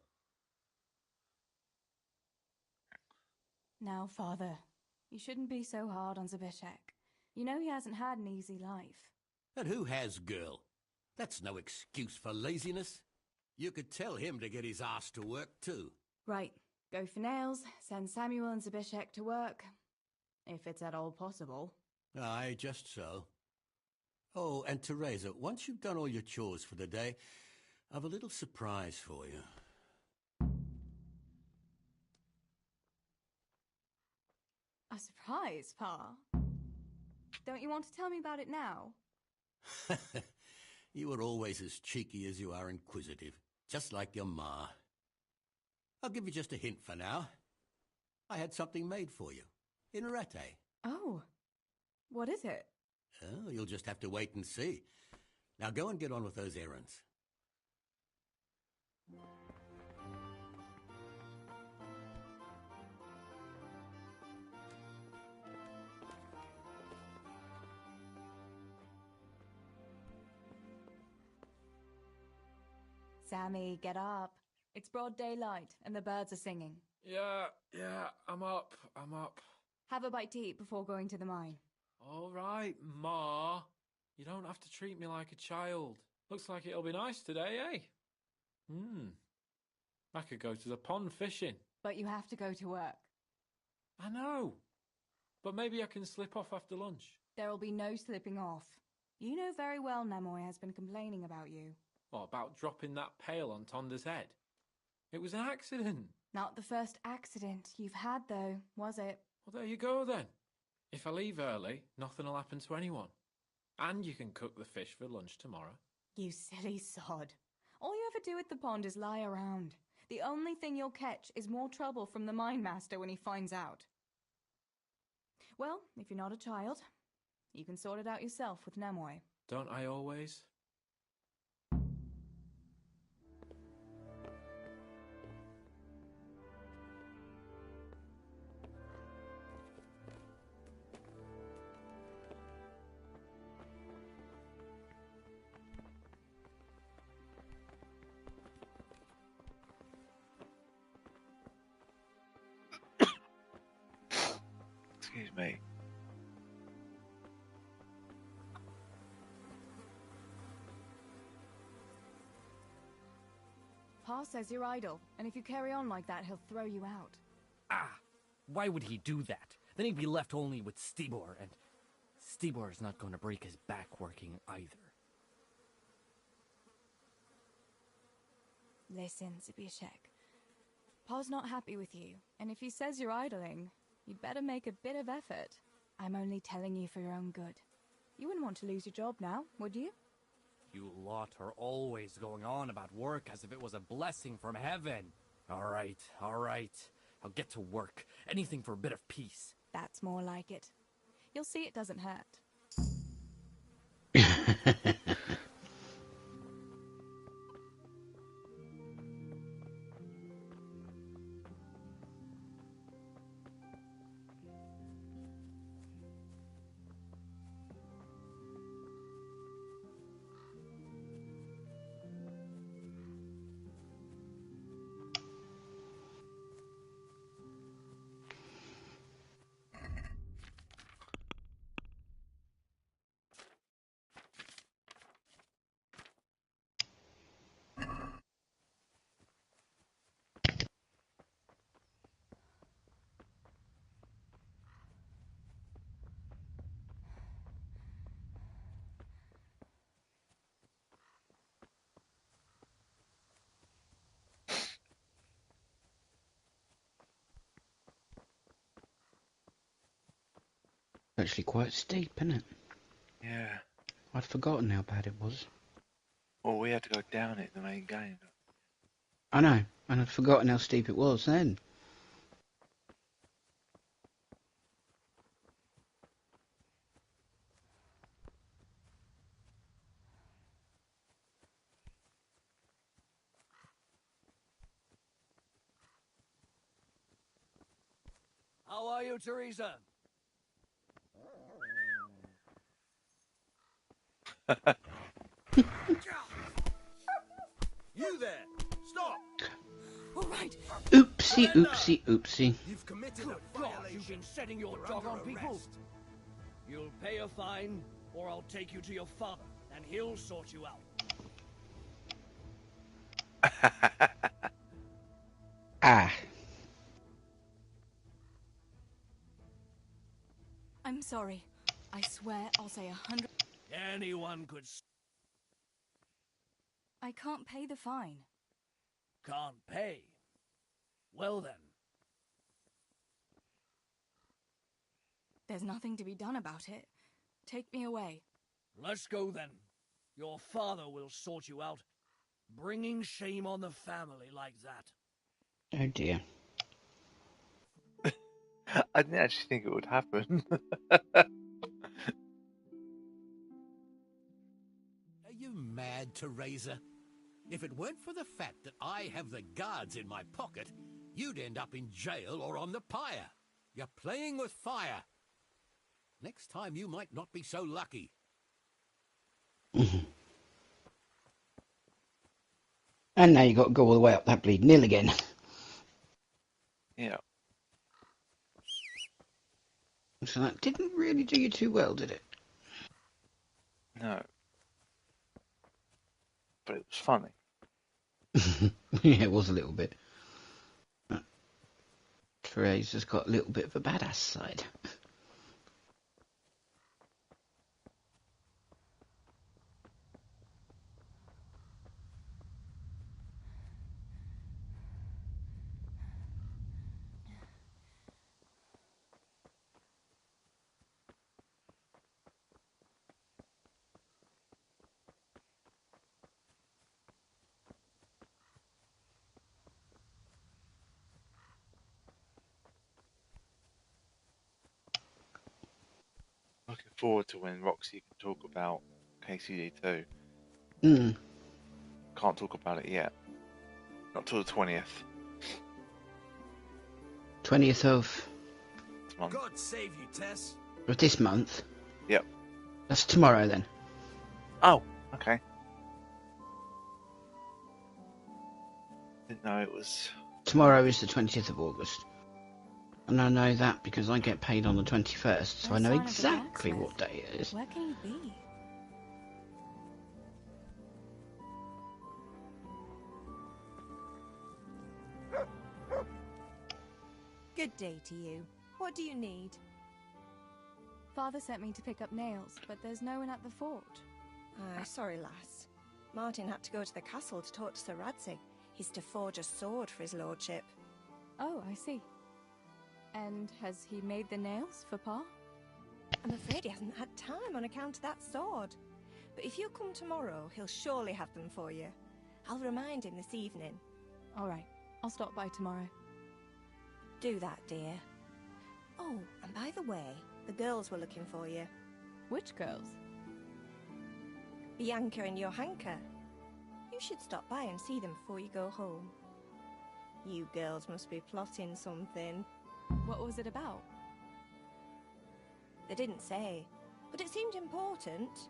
Now, Father, you shouldn't be so hard on Zbyszek. You know he hasn't had an easy life. And who has, girl? That's no excuse for laziness. You could tell him to get his ass to work, too. Right. Go for nails, send Samuel and Zbyszek to work. If it's at all possible. Aye, just so. Oh, and Teresa, once you've done all your chores for the day, I've a little surprise for you. A surprise, Pa? Don't you want to tell me about it now? You were always as cheeky as you are inquisitive, just like your ma. I'll give you just a hint for now. I had something made for you, in Rate. Oh, what is it? Oh, you'll just have to wait and see. Now go and get on with those errands. Sammy, get up. It's broad daylight and the birds are singing. Yeah, I'm up. Have a bite to eat before going to the mine. All right, Ma. You don't have to treat me like a child. Looks like it'll be nice today, eh? I could go to the pond fishing. But you have to go to work. I know. But maybe I can slip off after lunch. There will be no slipping off. You know very well Nemoy has been complaining about you. What about dropping that pail on Tonda's head? It was an accident. Not the first accident you've had, though, was it? Well, there you go, then. If I leave early, nothing will happen to anyone. And you can cook the fish for lunch tomorrow. You silly sod. All you ever do at the pond is lie around. The only thing you'll catch is more trouble from the mine master when he finds out. Well, if you're not a child, you can sort it out yourself with Nemoy. Don't I always? Excuse me. Pa says you're idle, and if you carry on like that, he'll throw you out. Ah! Why would he do that? Then he'd be left only with Stibor, and Stibor is not going to break his back working either. Listen, Zbyszek. Pa's not happy with you, and if he says you're idling, you'd better make a bit of effort. I'm only telling you for your own good. You wouldn't want to lose your job now, would you? You lot are always going on about work as if it was a blessing from heaven. All right. I'll get to work. Anything for a bit of peace. That's more like it. You'll see it doesn't hurt. Actually quite steep, isn't it? Yeah. I'd forgotten how bad it was. Well, we had to go down it in the main game. I know, and I'd forgotten how steep it was then. How are you, Teresa? You there! Stop! All right. Oopsie. You've committed Good a God, violation. you've been setting your You're dog under on people. arrest. You'll pay a fine, or I'll take you to your father, and he'll sort you out. Ah. I'm sorry. I swear I'll say 100. Anyone could I can't pay the fine. can't pay. Well then, There's nothing to be done about it. Take me away. let's go then. Your father will sort you out. Bringing shame on the family like that. Oh dear. I didn't actually think it would happen. Are you mad, Teresa? If it weren't for the fact that I have the guards in my pocket, you'd end up in jail or on the pyre. You're playing with fire. Next time you might not be so lucky. And now you got to go all the way up that bleeding hill again. Yeah. So that didn't really do you too well, did it? No. But it was funny. Yeah, it was a little bit. Teresa's got a little bit of a badass side. Looking forward to when Roxy can talk about KCD2. Hmm. Can't talk about it yet. Not till the 20th. 20th of God save you, Tess. this month. Yep. That's tomorrow then. Oh, okay. Didn't know it was. Tomorrow is the 20th of August. And I know that because I get paid on the 21st, so I know sign of the exactly blacksmith. what day it is. Where can he be? Good day to you. What do you need? Father sent me to pick up nails, but there's no one at the fort. Sorry, lass. Martin had to go to the castle to talk to Sir Radzig. He's to forge a sword for his lordship. Oh, I see. And has he made the nails for Pa? I'm afraid he hasn't had time on account of that sword. But if you come tomorrow, he'll surely have them for you. I'll remind him this evening. All right, I'll stop by tomorrow. Do that, dear. Oh, and by the way, the girls were looking for you. Which girls? Bianca and Johanka. You should stop by and see them before you go home. You girls must be plotting something. What was it about? They didn't say, but it seemed important.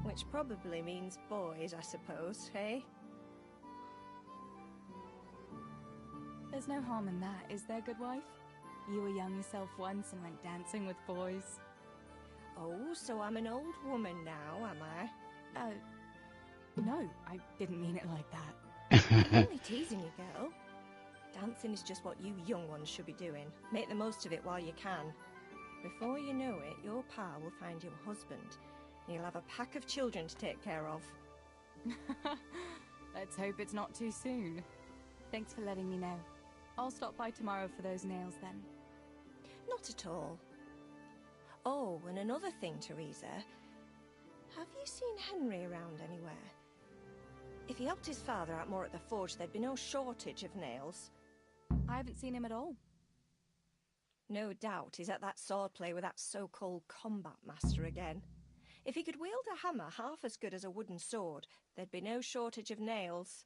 Which probably means boys, I suppose, hey? There's no harm in that, is there, good wife? You were young yourself once and went dancing with boys. Oh, so I'm an old woman now, am I? No, I didn't mean it like that. I'm only teasing you, girl. Dancing is just what you young ones should be doing. Make the most of it while you can. Before you know it, your pa will find you a husband, and you'll have a pack of children to take care of. Let's hope it's not too soon. Thanks for letting me know. I'll stop by tomorrow for those nails then. Not at all. Oh, and another thing, Teresa. Have you seen Henry around anywhere? If he helped his father out more at the forge, there'd be no shortage of nails. I haven't seen him at all. No doubt he's at that swordplay with that so-called combat master again. If he could wield a hammer half as good as a wooden sword, there'd be no shortage of nails.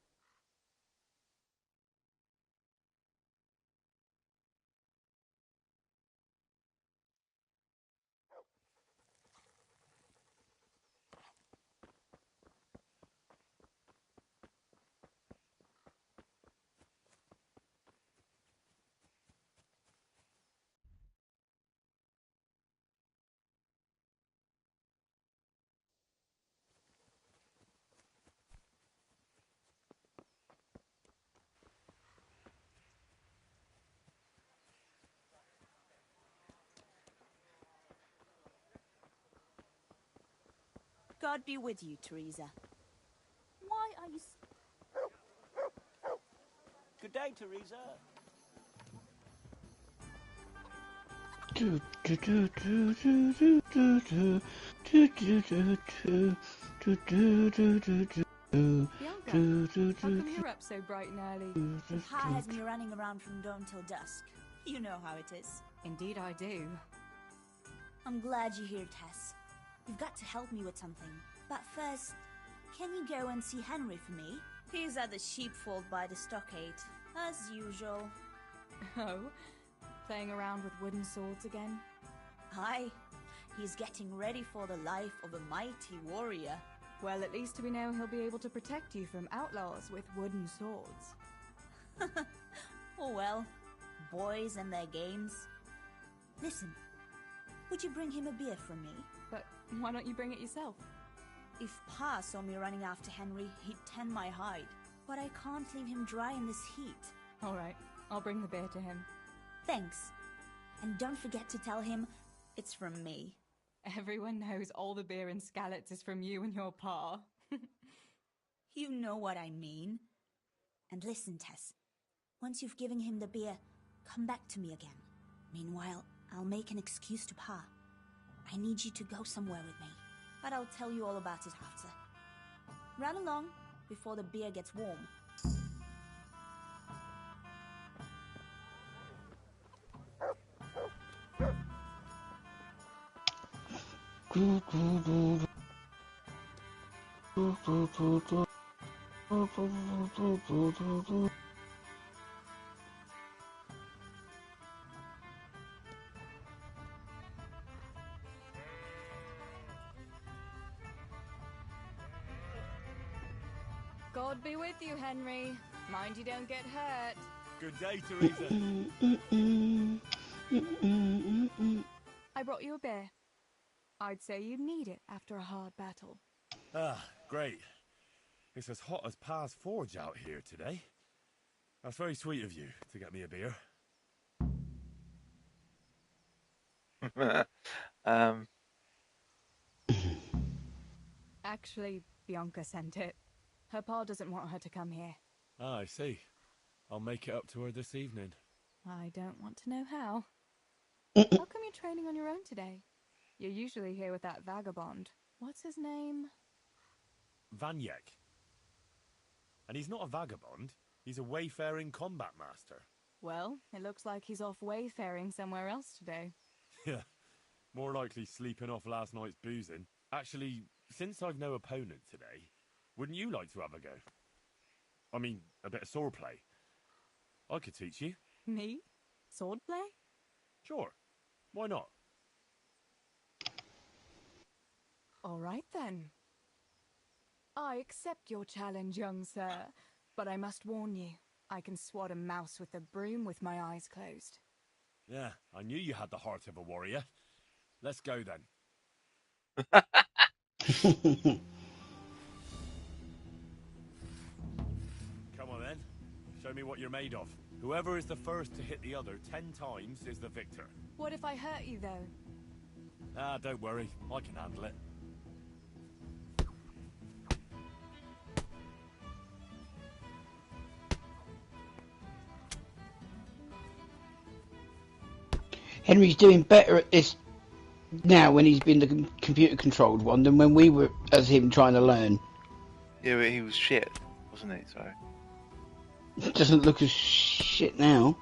God be with you, Teresa. Why are you... Good day, Teresa. Bianca, how come you're up so bright and early? Pa has me running around from dawn till dusk. You know how it is. Indeed I do. I'm glad you're here, Tess. You've got to help me with something. But first, can you go and see Henry for me? He's at the sheepfold by the stockade, as usual. Oh? Playing around with wooden swords again? Aye. He's getting ready for the life of a mighty warrior. Well, at least we know he'll be able to protect you from outlaws with wooden swords. Oh well, boys and their games. Listen, would you bring him a beer from me? But why don't you bring it yourself? If Pa saw me running after Henry, he'd tan my hide. But I can't leave him dry in this heat. All right, I'll bring the beer to him. Thanks. And don't forget to tell him it's from me. Everyone knows all the beer in Skalitz is from you and your pa. You know what I mean. And listen, Tess. Once you've given him the beer, come back to me again. Meanwhile, I'll make an excuse to Pa. I need you to go somewhere with me. But I'll tell you all about it after. Run along before the beer gets warm. God be with you, Henry. Mind you don't get hurt. Good day, Teresa. I brought you a beer. I'd say you'd need it after a hard battle. Ah, great. It's as hot as Pa's Forge out here today. That's very sweet of you to get me a beer. Actually, Bianca sent it. Her pa doesn't want her to come here. Ah, I see. I'll make it up to her this evening. I don't want to know how. How come you're training on your own today? You're usually here with that vagabond. What's his name? Vanyek. And he's not a vagabond. He's a wayfaring combat master. Well, it looks like he's off wayfaring somewhere else today. Yeah, more likely sleeping off last night's boozing. Actually, since I've no opponent today, wouldn't you like to have a go? I mean, a bit of swordplay. I could teach you. Me? Swordplay? Sure. Why not? All right, then. I accept your challenge, young sir. But I must warn you, I can swat a mouse with a broom with my eyes closed. Yeah, I knew you had the heart of a warrior. Let's go then. Come on then. Show me what you're made of. Whoever is the first to hit the other 10 times is the victor. What if I hurt you, though? Ah, don't worry. I can handle it. Henry's doing better at this now when he's been the computer-controlled one than when we were as him trying to learn. Yeah, but he was shit, wasn't he? So It doesn't look as shit now.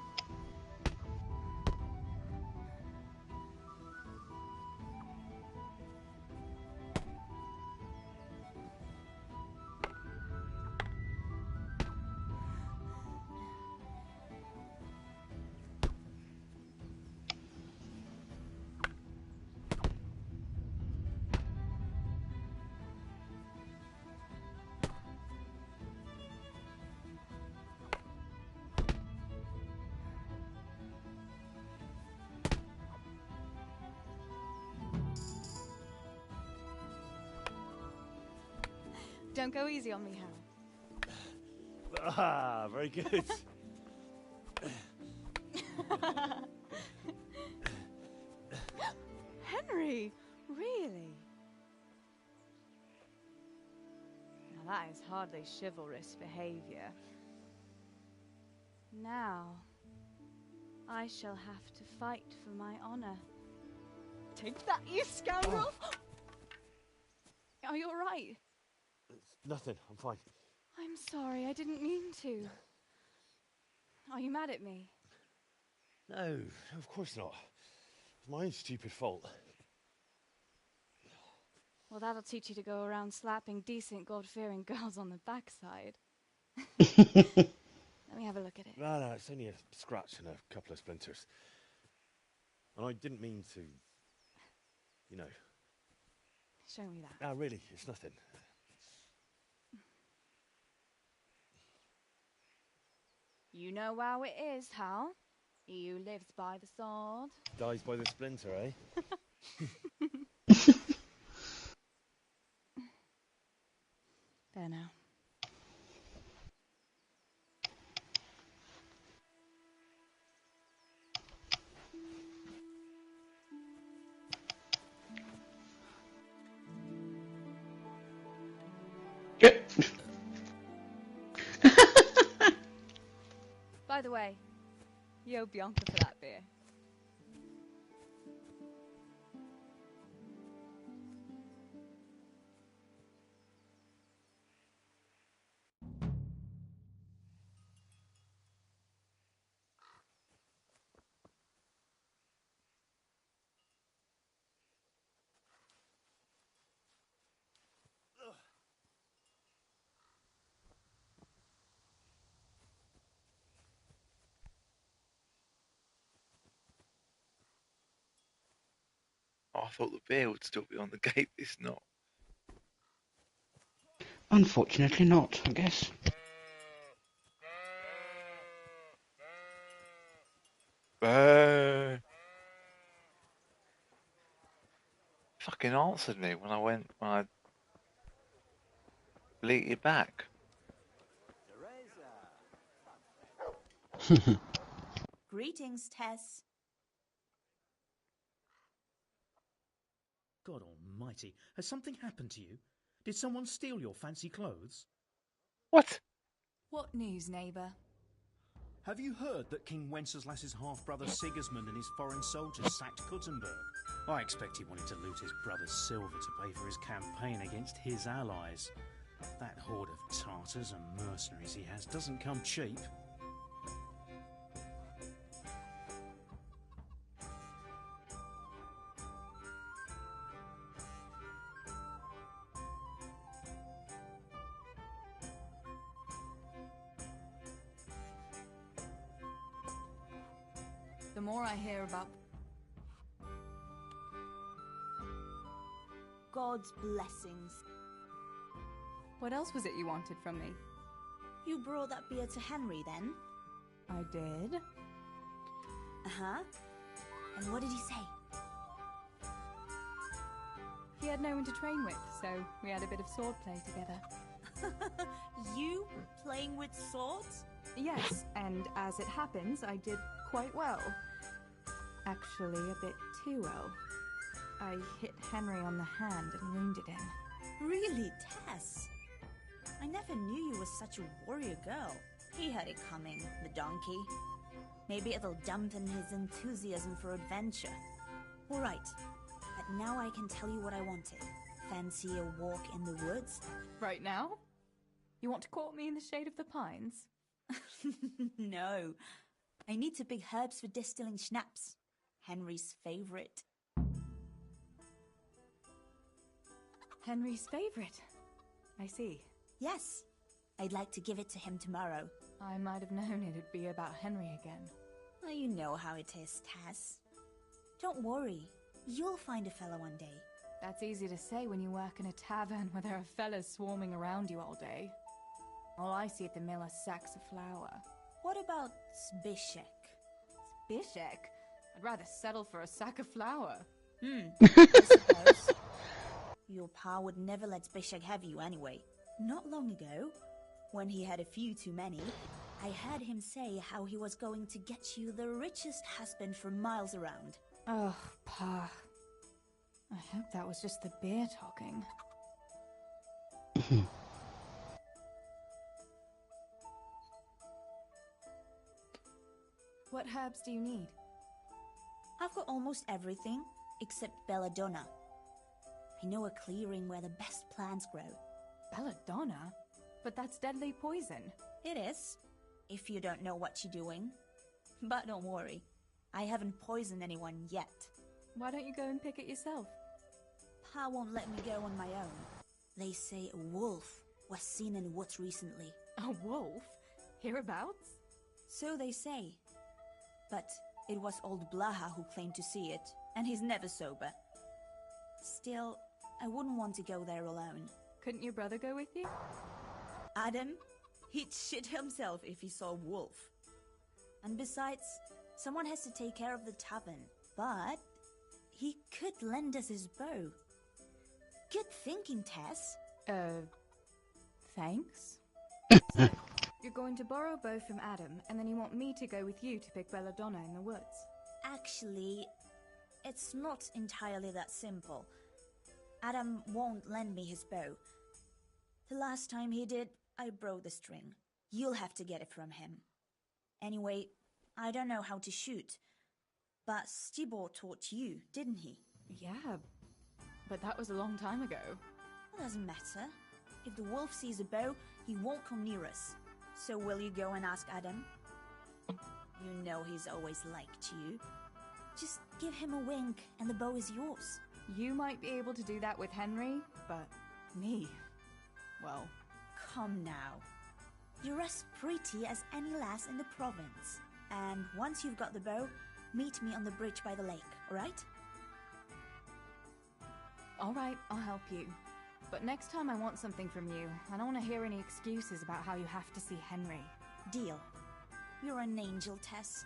Don't go easy on me, Hal. Ah, very good. Henry, really? Now that is hardly chivalrous behavior. Now, I shall have to fight for my honor. Take that, you scoundrel! Are you alright? Nothing, I'm fine. I'm sorry, I didn't mean to. Are you mad at me? No, of course not. It's my own stupid fault. Well, that'll teach you to go around slapping decent, God-fearing girls on the backside. Let me have a look at it. No, it's only a scratch and a couple of splinters. And I didn't mean to, you know. Show me that. No, really, it's nothing. You know how it is, Hal. He who lives by the sword Dies by the splinter, eh? There now. By the way, you owe Bianca for that beer. thought the beer would still be on the gate. It's not. Unfortunately not, I guess. Fucking answered me when I bleated back. Greetings, Tess. God almighty, has something happened to you? Did someone steal your fancy clothes? What? What news, neighbour? Have you heard that King Wenceslas's half-brother Sigismund and his foreign soldiers sacked Kuttenberg? I expect he wanted to loot his brother's silver to pay for his campaign against his allies. That horde of Tartars and mercenaries he has doesn't come cheap. The more I hear about... God's blessings. What else was it you wanted from me? You brought that beer to Henry, then? I did. Uh-huh. And what did he say? He had no one to train with, so we had a bit of swordplay together. You playing with swords? Yes, and as it happens, I did quite well. Actually, a bit too well. I hit Henry on the hand and wounded him. Really, Tess? I never knew you were such a warrior girl. He had it coming, the donkey. Maybe it'll dampen his enthusiasm for adventure. All right, but now I can tell you what I wanted. Fancy a walk in the woods? Right now? You want to court me in the shade of the pines? No. I need to pick herbs for distilling schnapps. Henry's favorite. Henry's favorite? I see. Yes. I'd like to give it to him tomorrow. I might have known it'd be about Henry again. Well, you know how it is, Tess. Don't worry. You'll find a fella one day. That's easy to say when you work in a tavern where there are fellas swarming around you all day. All I see at the mill are sacks of flour. What about Zbyszek? Zbyszek? I'd rather settle for a sack of flour. I suppose. Your pa would never let Zbyszek have you anyway. Not long ago, when he had a few too many, I heard him say how he was going to get you the richest husband for miles around. Oh, Pa. I hope that was just the beer talking. What herbs do you need? I've got almost everything, except belladonna. I know a clearing where the best plants grow. Belladonna? But that's deadly poison. It is, if you don't know what you're doing. But don't worry, I haven't poisoned anyone yet. Why don't you go and pick it yourself? Pa won't let me go on my own. They say a wolf was seen in the woods recently. A wolf? Hereabouts? So they say. But it was old Blaha who claimed to see it, and he's never sober. Still, I wouldn't want to go there alone. Couldn't your brother go with you? Adam? He'd shit himself if he saw a wolf. And besides, someone has to take care of the tavern. But he could lend us his bow. Good thinking, Tess. Thanks? So, you're going to borrow a bow from Adam, and then you want me to go with you to pick belladonna in the woods? Actually, it's not entirely that simple. Adam won't lend me his bow. The last time he did, I broke the string. You'll have to get it from him. Anyway, I don't know how to shoot. But Stibor taught you, didn't he? Yeah, but that was a long time ago. It doesn't matter. If the wolf sees a bow, he won't come near us. So will you go and ask Adam? You know he's always liked you. Just give him a wink and the bow is yours. You might be able to do that with Henry, but me, well... Come now. You're as pretty as any lass in the province. And once you've got the bow, meet me on the bridge by the lake, alright? All right, I'll help you. But next time I want something from you. I don't want to hear any excuses about how you have to see Henry. Deal. You're an angel, Tess.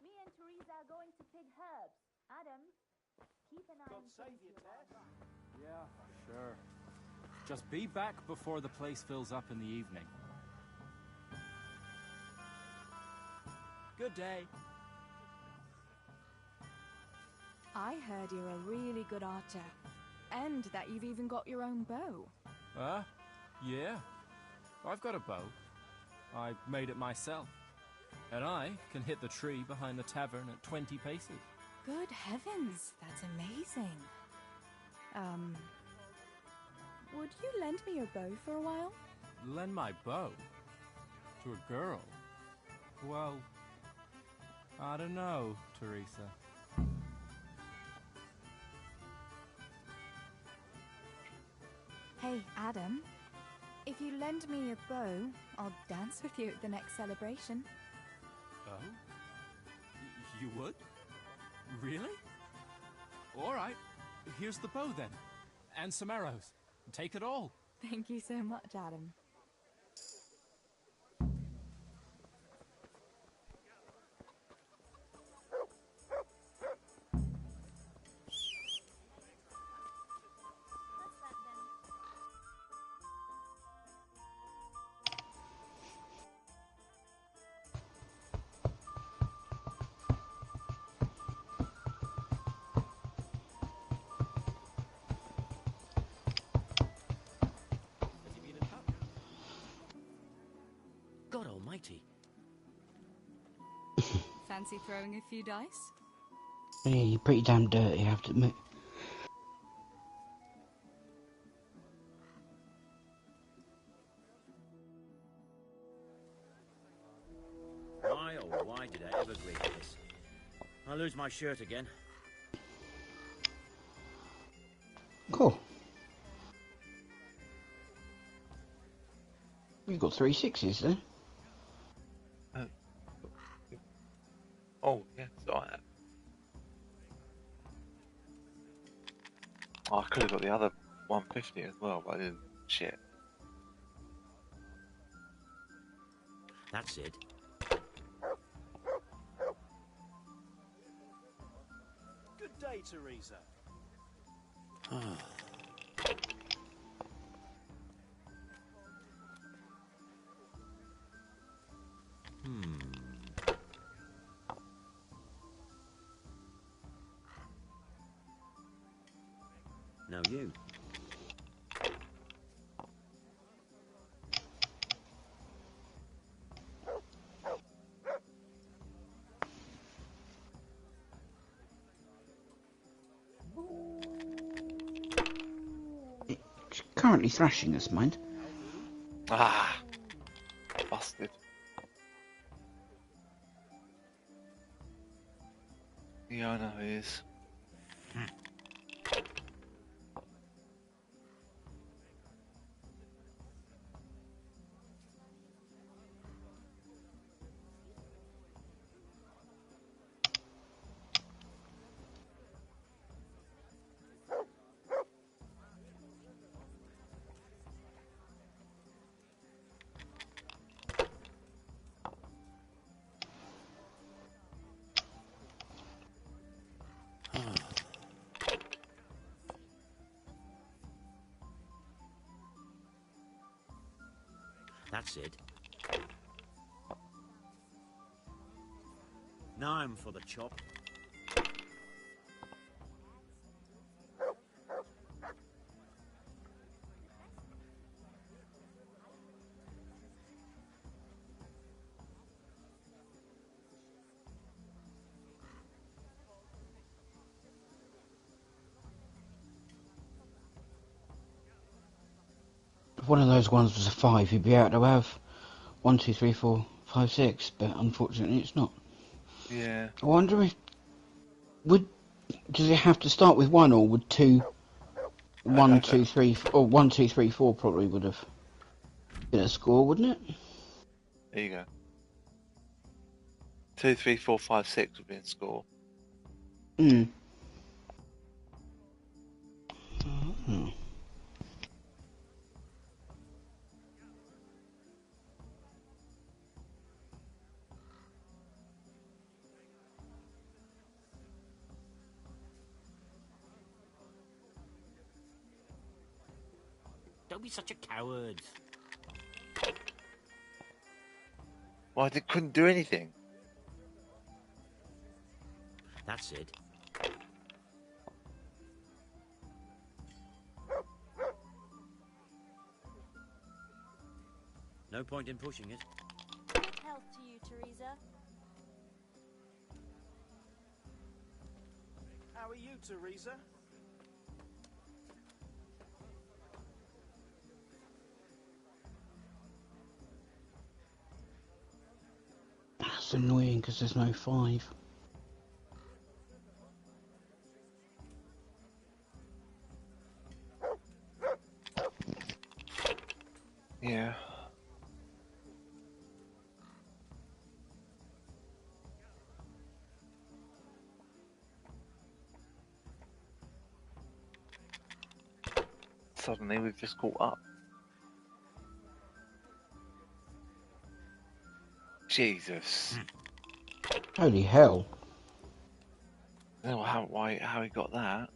Me and Teresa are going to pick herbs. Adam, keep an eye on things here while I'm gone. Yeah, sure. Just be back before the place fills up in the evening. Good day. I heard you're a really good archer. And that you've even got your own bow. Yeah. I've got a bow. I made it myself. And I can hit the tree behind the tavern at 20 paces. Good heavens, that's amazing. Would you lend me your bow for a while? Lend my bow? To a girl? Well, I don't know, Teresa. Hey, Adam. If you lend me your bow, I'll dance with you at the next celebration. Oh? You would? Really? All right. Here's the bow, then. And some arrows. Take it all. Thank you so much, Adam. God almighty. Fancy throwing a few dice? Yeah, you're pretty damn dirty, I have to admit. Why, oh why did I ever agree to this? I'll lose my shirt again. Cool. You've got 3 6s then. Oh, yes, I have. Oh, I could have got the other 150 as well, but I didn't. Shit. That's it. Good day, Teresa. Now you. It's currently thrashing us, mind. Ah, busted. Yeah, I know it is. That's it. Now I'm for the chop. If one of those ones was a 5, you'd be able to have 1, 2, 3, 4, 5, 6, but unfortunately it's not. Yeah. I wonder if does it have to start with 1, or would 2, 1, 2, 3, or 1, 2, 3, 4 probably would have been a score, wouldn't it? There you go. 2, 3, 4, 5, 6 would be a score. Hmm. Don't be such a coward. Well, they couldn't do anything. That's it. No point in pushing it. Good health to you, Teresa. How are you, Teresa? That's annoying because there's no 5. Yeah. Suddenly we've just caught up. Jesus. Holy hell. I don't know how he got that.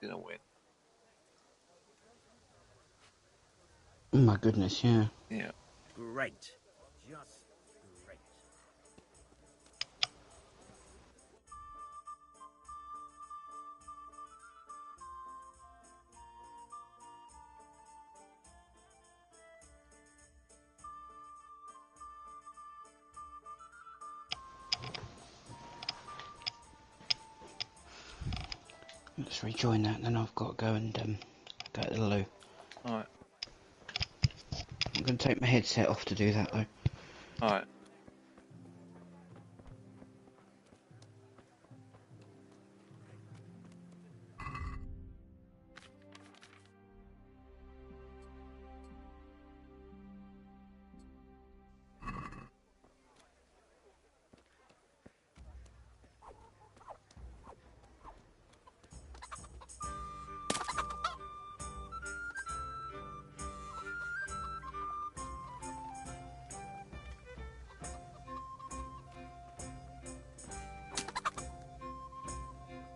Gonna win. Oh my goodness, yeah. Yeah. Great. Just great. Let's rejoin that, and then I've got to go and go to the loo. Alright. I'm going to take my headset off to do that, though. Alright.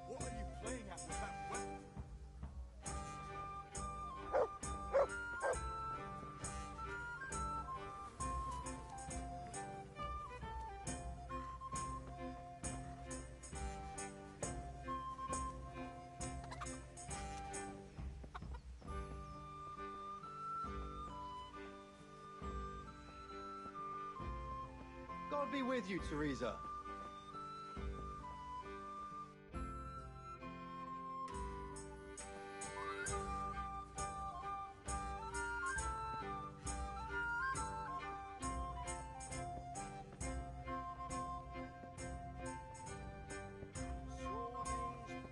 What are you playing at with that weapon? God be with you, Teresa.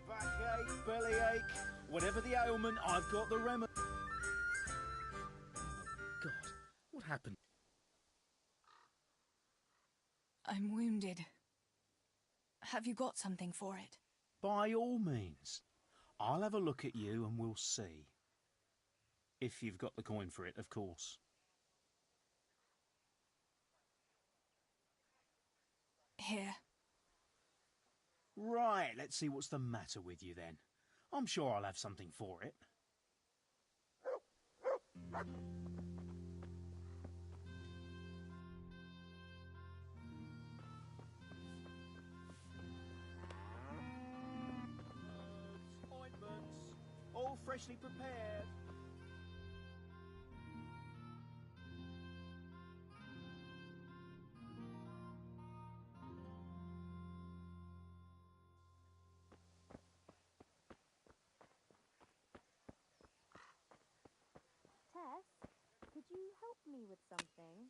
Backache, bellyache, whatever the ailment, I've got the remedy. God, what happened? I'm wounded. Have you got something for it? By all means. I'll have a look at you and we'll see. If you've got the coin for it, of course. Here. Right, let's see what's the matter with you then. I'm sure I'll have something for it. freshly prepared. Tess, could you help me with something?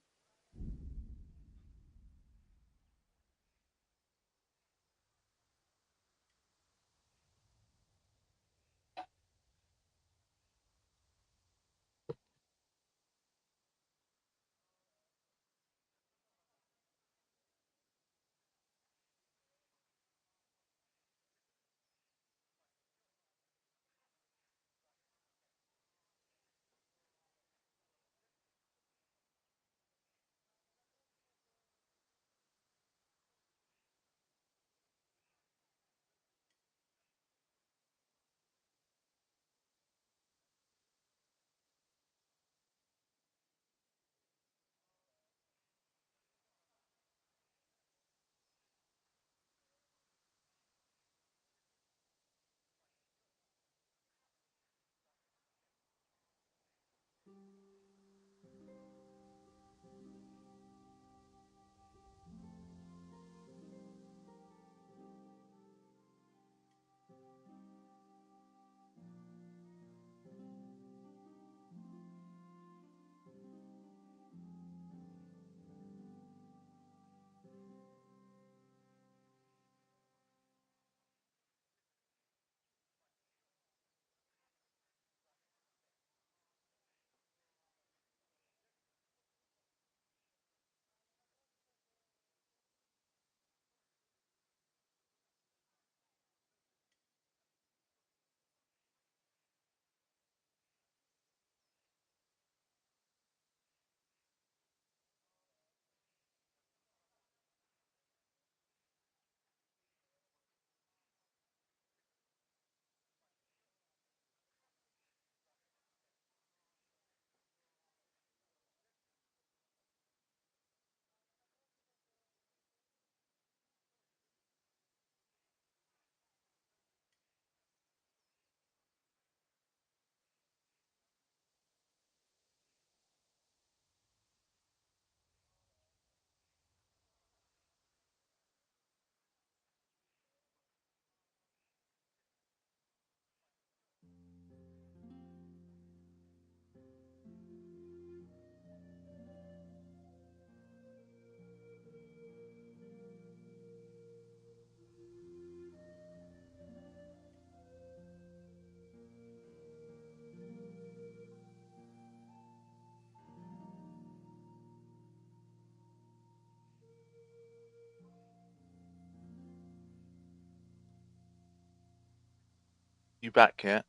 You back yet?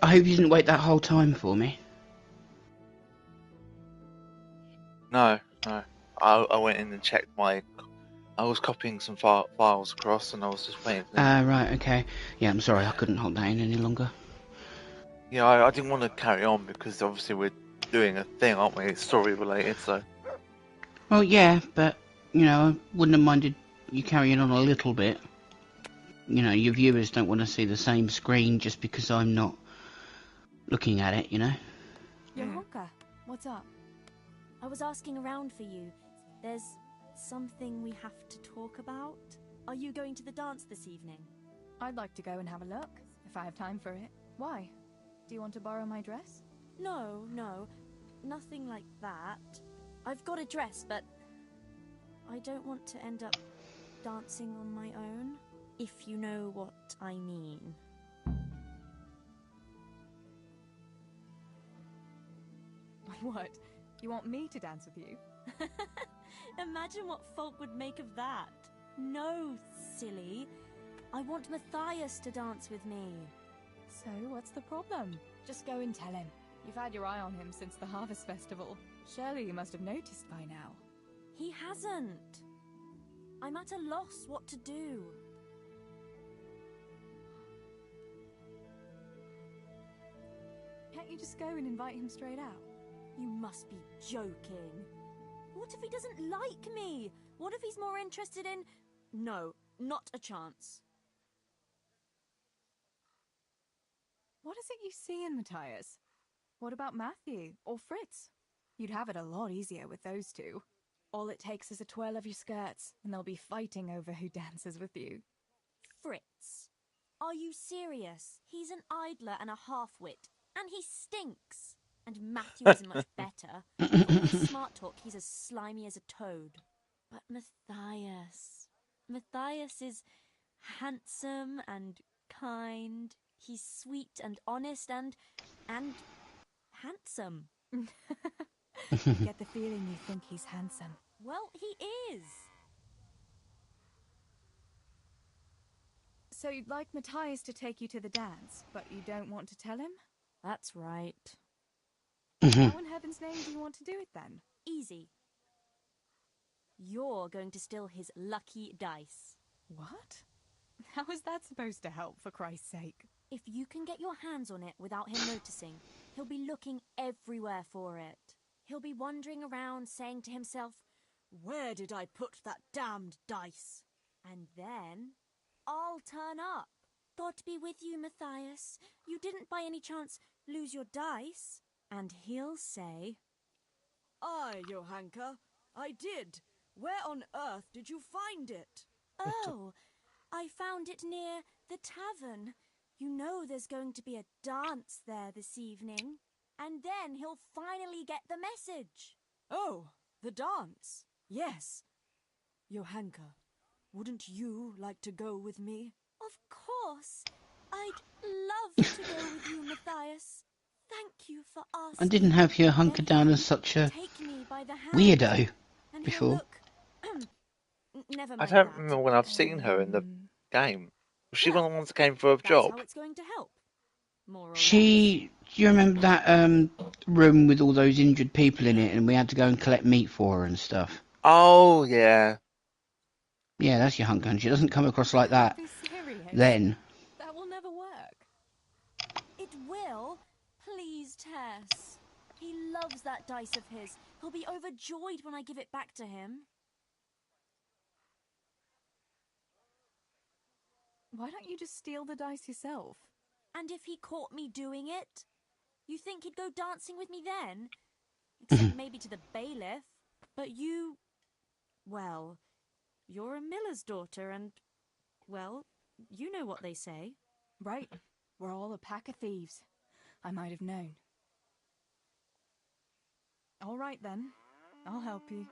I hope you didn't wait that whole time for me. No, no. I went in and checked my. I was copying some files across, and I was just waiting for them. Right, okay. Yeah, I'm sorry, I couldn't hold that in any longer. Yeah, I didn't want to carry on because obviously we're doing a thing, aren't we? It's story related, so. Well, yeah, but, you know, I wouldn't have minded you carrying on a little bit. You know, your viewers don't want to see the same screen just because I'm not looking at it, you know? Yohonka, what's up? I was asking around for you. There's something we have to talk about. Are you going to the dance this evening? I'd like to go and have a look, if I have time for it. Why? Do you want to borrow my dress? No, nothing like that. I've got a dress, but I don't want to end up dancing on my own, if you know what I mean. What? You want me to dance with you? Imagine what folk would make of that. No, silly. I want Matthias to dance with me. So, what's the problem? Just go and tell him. You've had your eye on him since the Harvest Festival. Surely you must have noticed by now. He hasn't. I'm at a loss what to do. Can't you just go and invite him straight out? You must be joking. What if he doesn't like me? What if he's more interested in... No, not a chance. What is it you see in Matthias? What about Matthew or Fritz? You'd have it a lot easier with those two. All it takes is a twirl of your skirts, and they'll be fighting over who dances with you. Fritz? Are you serious? He's an idler and a half-wit, and he stinks. And Matthew isn't much better. For all his smart talk, he's as slimy as a toad. But Matthias is handsome and kind. He's sweet and honest and handsome. I get the feeling you think he's handsome. Well, he is. So you'd like Matthias to take you to the dance, but you don't want to tell him? That's right. How in heaven's name do you want to do it then? Easy. You're going to steal his lucky dice. What? How is that supposed to help, for Christ's sake? If you can get your hands on it without him noticing, he'll be looking everywhere for it. He'll be wandering around saying to himself, "Where did I put that damned dice?" And then I'll turn up. God be with you, Matthias. You didn't by any chance lose your dice? And he'll say, "Aye, Johanka, I did. Where on earth did you find it?" "Oh, I found it near the tavern. You know there's going to be a dance there this evening." And then he'll finally get the message. "Oh, the dance. Yes. Johanka, wouldn't you like to go with me?" "Of course. I'd love to go with you, Matthias. Thank you for asking." I didn't have your hunker down as such a weirdo before. Never I mind don't that. remember when I've seen her in the game. Was she one of the ones that came for a job? How it's going to help. More or Do you remember that room with all those injured people in it, and we had to go and collect meat for her and stuff? Oh, yeah. Yeah, that's your hunker, and she doesn't come across like that. Be serious. Then. That will never work. It will. Please, Tess. He loves that dice of his. He'll be overjoyed when I give it back to him. Why don't you just steal the dice yourself? And if he caught me doing it? You think he'd go dancing with me then? Except maybe to the bailiff. But you... Well, you're a miller's daughter and... Well, you know what they say. Right. We're all a pack of thieves. I might have known. All right, then. I'll help you.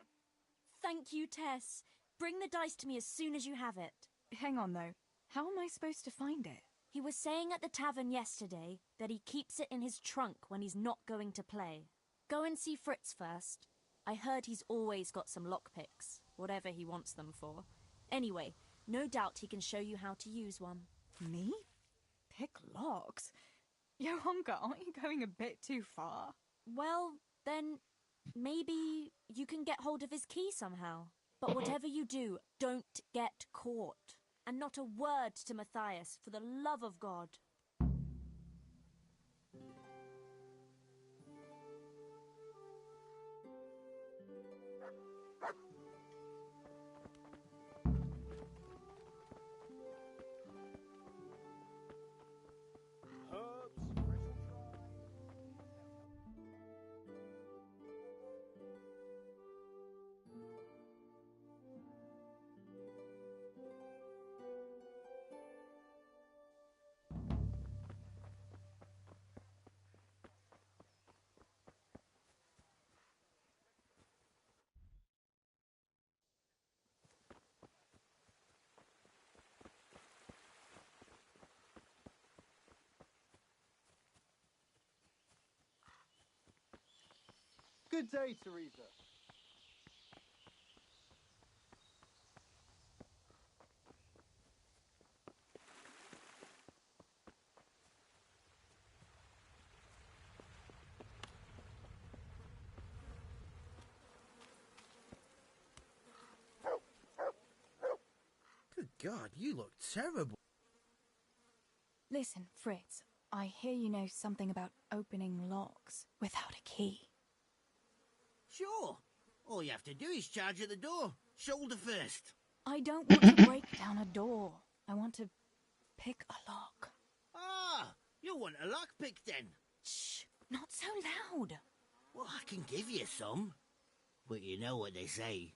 Thank you, Tess. Bring the dice to me as soon as you have it. Hang on, though. How am I supposed to find it? He was saying at the tavern yesterday that he keeps it in his trunk when he's not going to play. Go and see Fritz first. I heard he's always got some lockpicks, whatever he wants them for. Anyway, no doubt he can show you how to use one. Me? Pick locks? Johanka, aren't you going a bit too far? Well, then maybe you can get hold of his key somehow. But whatever you do, don't get caught. And not a word to Matthias, for the love of God. Good day, Teresa. Good God, you look terrible. Listen, Fritz, I hear you know something about opening locks without a key. Sure. All you have to do is charge at the door. Shoulder first. I don't want to break down a door. I want to pick a lock. Ah, you want a lockpick then? Shh, not so loud. Well, I can give you some. But you know what they say.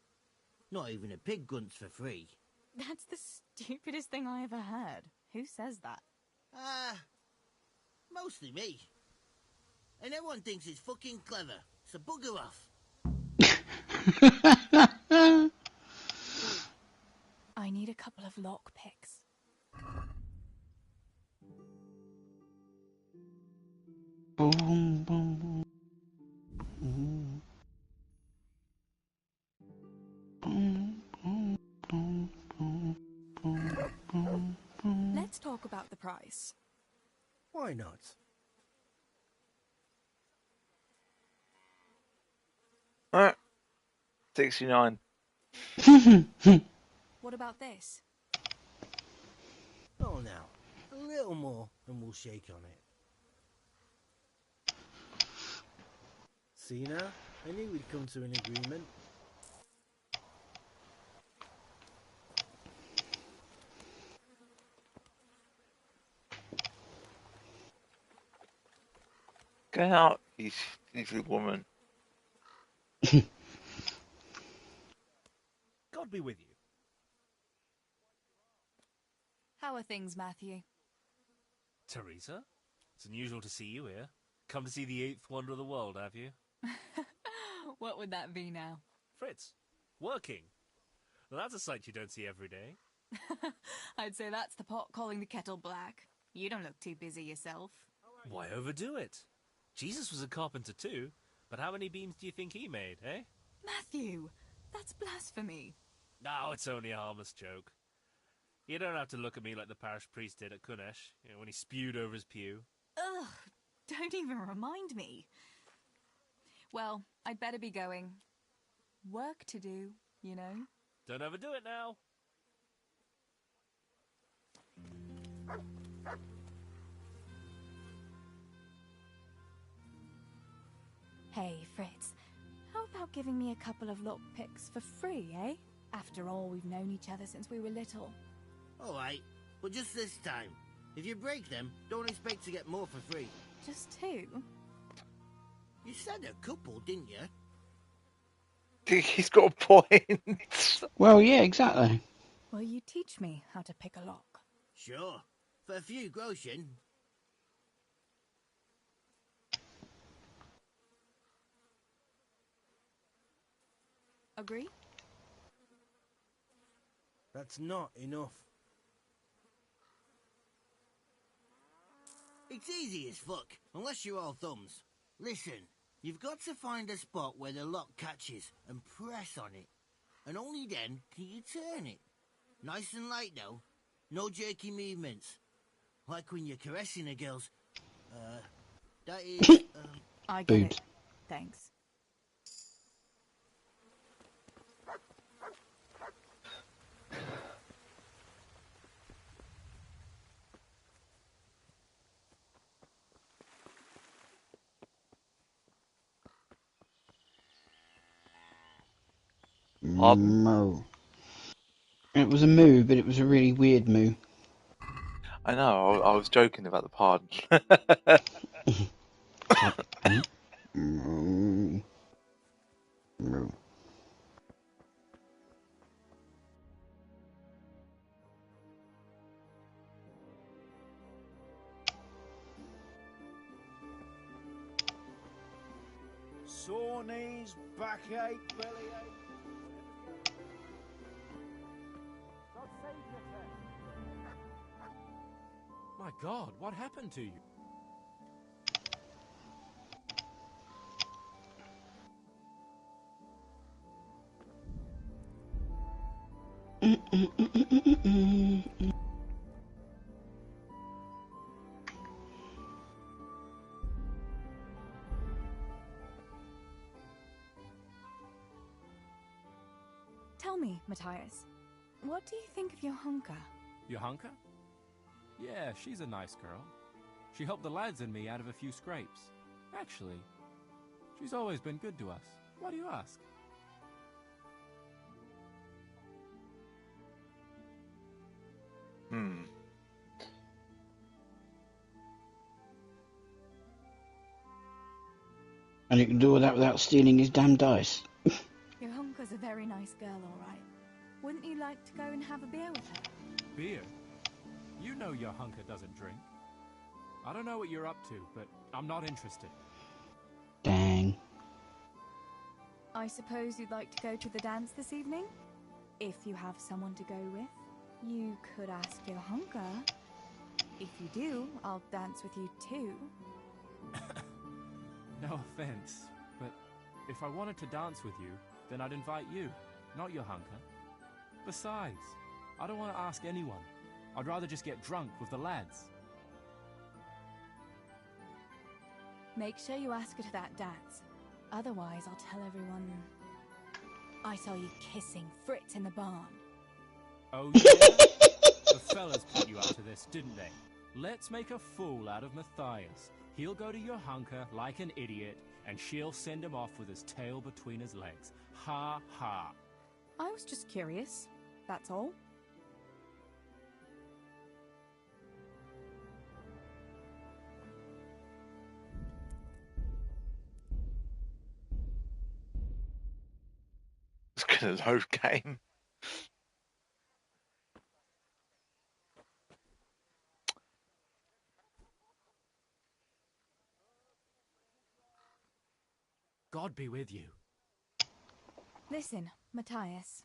Not even a pig grunts for free. That's the stupidest thing I ever heard. Who says that? Mostly me. And everyone thinks it's fucking clever, so bugger off. I need a couple of lock picks. Boom, boom, boom. Boom, boom, boom, boom, boom, boom, boom. Let's talk about the price. Why not? Alright. 69. What about this? Oh, now. A little more, and we'll shake on it. See now? I knew we'd come to an agreement. Get out, you sneaky woman. God be with you. How are things, Matthew? Teresa, it's unusual to see you here. Come to see the 8th wonder of the world, have you? What would that be now? Fritz, working. Well, that's a sight you don't see every day. I'd say that's the pot calling the kettle black. You don't look too busy yourself. Why overdo it? Jesus was a carpenter too, but how many beams do you think he made, eh? Matthew, that's blasphemy. No, it's only a harmless joke. You don't have to look at me like the parish priest did at Kunesh, when he spewed over his pew. Ugh, don't even remind me. Well, I'd better be going. Work to do, you know. Don't overdo it now. Hey, Fritz, how about giving me a couple of lockpicks for free, eh? After all, we've known each other since we were little. Alright, but just this time. If you break them, don't expect to get more for free. Just two? You said a couple, didn't you? He's got a point. Well, yeah, exactly. Will you teach me how to pick a lock? Sure. For a few groschen. Agree? That's not enough. It's easy as fuck, unless you're all thumbs. Listen, you've got to find a spot where the lock catches and press on it. And only then can you turn it. Nice and light though. No jerky movements. Like when you're caressing a girl's... that is... I get it. Thanks. Pardon? Moo. It was a moo, but it was a really weird moo. I know, I was joking about the pardon. Moo. Moo. Sore knees, backache, bellyache. My God, what happened to you? Tell me, Matthias, what do you think of your hunker? Johanka? Yeah, she's a nice girl. She helped the lads and me out of a few scrapes. Actually, she's always been good to us. Why do you ask? And you can do all that without stealing his damn dice. Your hunker's a very nice girl, all right. Wouldn't you like to go and have a beer with her? Beer? You know Johanka doesn't drink. I don't know what you're up to, but I'm not interested. Dang. I suppose you'd like to go to the dance this evening? If you have someone to go with, you could ask your hunker. If you do, I'll dance with you too. No offense, but if I wanted to dance with you, then I'd invite you, not Johanka. Besides, I don't want to ask anyone. I'd rather just get drunk with the lads. Make sure you ask her to that dance. Otherwise, I'll tell everyone I saw you kissing Fritz in the barn. Oh yeah? The fellas put you up to this, didn't they? Let's make a fool out of Matthias. He'll go to Johanka like an idiot, and she'll send him off with his tail between his legs. Ha ha. I was just curious, that's all. It's gonna load game. God be with you. Listen, Matthias.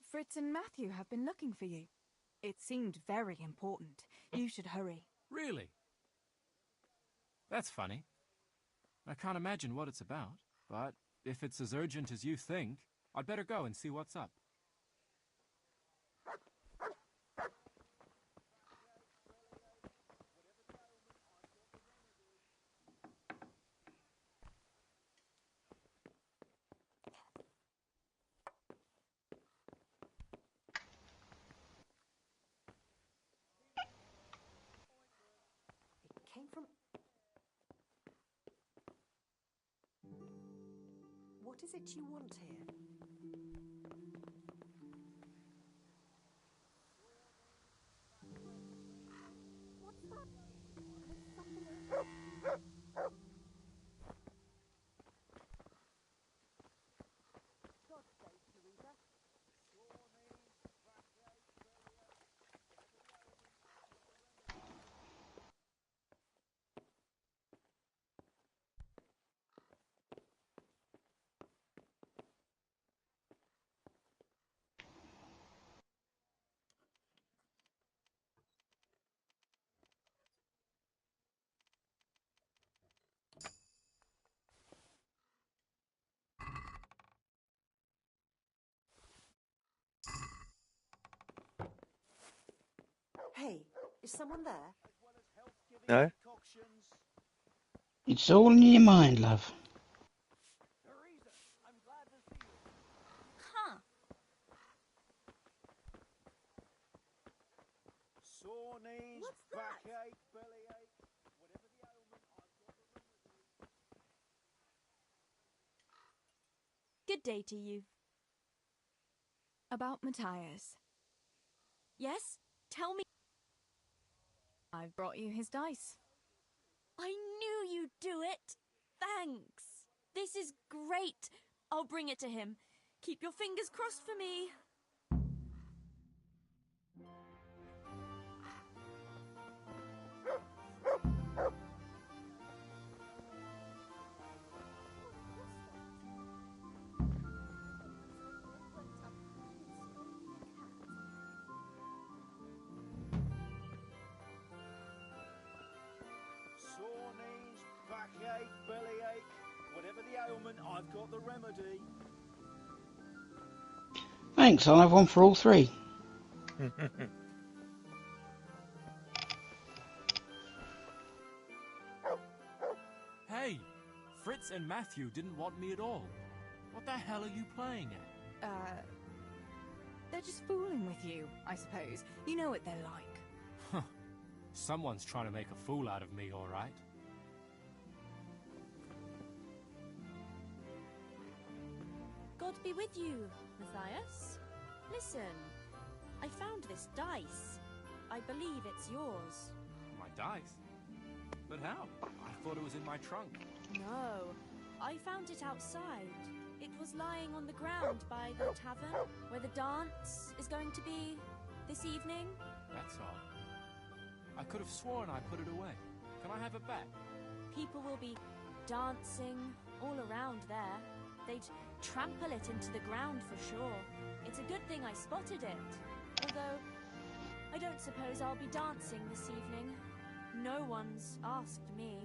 Fritz and Matthew have been looking for you. It seemed very important. You should hurry. Really? That's funny. I can't imagine what it's about, but if it's as urgent as you think, I'd better go and see what's up. Came from... What is it you want here? What's that? God's sake, Teresa. Hey, is someone there? No? It's all in your mind, love. Huh. Sore knees, backache, bellyache, whatever the ailment, I've got the remedy. Good day to you. About Matthias. Yes? Tell me. I've brought you his dice. I knew you'd do it. Thanks. This is great. I'll bring it to him. Keep your fingers crossed for me. Sore knees, backache, bellyache, whatever the ailment, I've got the remedy. Thanks, I'll have one for all three. Hey, Fritz and Matthew didn't want me at all. What the hell are you playing at? They're just fooling with you, I suppose. You know what they're like. Huh. Someone's trying to make a fool out of me, all right? God be with you, Matthias. Listen, I found this dice. I believe it's yours. My dice? But how? I thought it was in my trunk. No, I found it outside. It was lying on the ground by the tavern, where the dance is going to be this evening. That's odd. I could have sworn I put it away. Can I have it back? People will be dancing all around there. They'd trample it into the ground for sure. It's a good thing I spotted it. Although, I don't suppose I'll be dancing this evening. No one's asked me.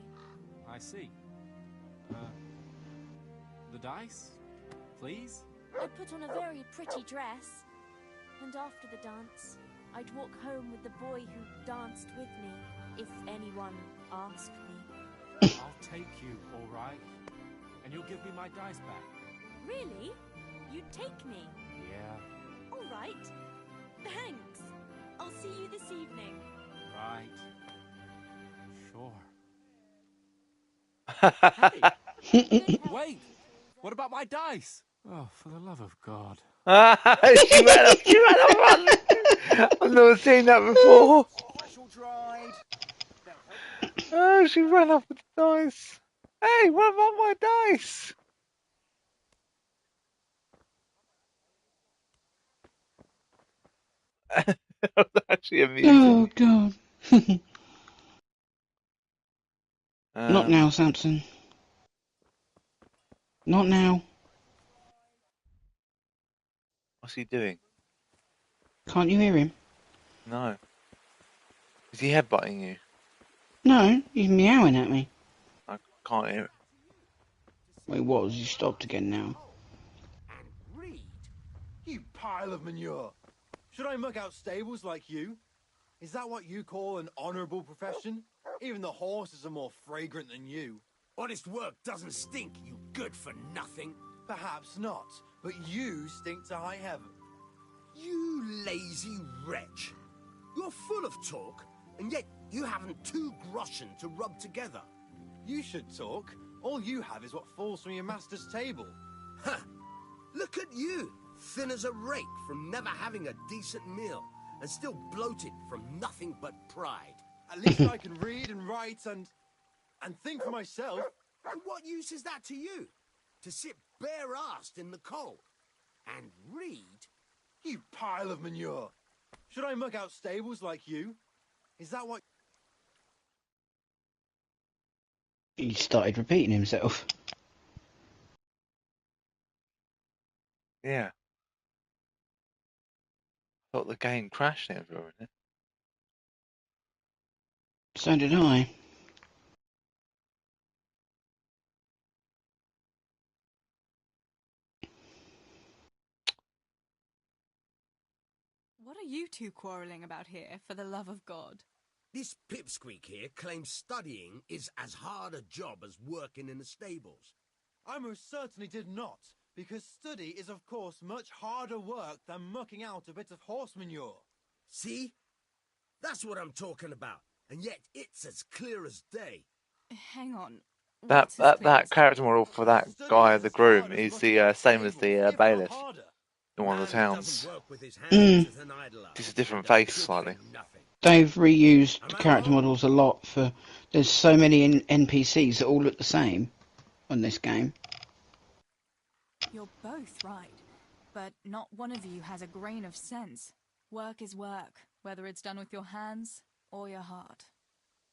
I see. The dice? Please? I'd put on a very pretty dress. And after the dance, I'd walk home with the boy who danced with me, if anyone asked me. I'll take you, all right? And you'll give me my dice back. Really? You'd take me? Yeah. All right. Thanks. I'll see you this evening. Right. Sure. Hey! Wait! What about my dice? Oh, for the love of God. She ran off. I've never seen that before. Special dried. Oh, she ran off with the dice. Hey, what about my dice? That's actually amusing. Oh, God. Not now, Samson. Not now. What's he doing? Can't you hear him? No. Is he headbutting you? No, he's meowing at me. I can't hear it. Wait, what? Has he stopped again now? Reed, you pile of manure. Should I muck out stables like you? Is that what you call an honourable profession? Even the horses are more fragrant than you. Honest work doesn't stink, you good for nothing. Perhaps not, but you stink to high heaven. You lazy wretch. You're full of talk, and yet you haven't 2 groschen to rub together. You should talk. All you have is what falls from your master's table. Huh. Look at you, thin as a rake from never having a decent meal, and still bloated from nothing but pride. At least I can read and write and think for myself. And what use is that to you? To sit bare-assed in the cold and read? You pile of manure. Should I muck out stables like you? Is that what... He started repeating himself. Yeah. Thought the game crashed there for a minute. So did I. What are you two quarrelling about here, for the love of God? This pipsqueak here claims studying is as hard a job as working in the stables. I most certainly did not, because study is of course much harder work than mucking out a bit of horse manure. See? That's what I'm talking about, and yet it's as clear as day. Hang on. That character model for that guy, the groom, is the same as the bailiff in one of the towns. Just a different face, slightly. They've reused the character models a lot for. There's so many NPCs that all look the same on this game. You're both right, but not one of you has a grain of sense. Work is work, whether it's done with your hands or your heart.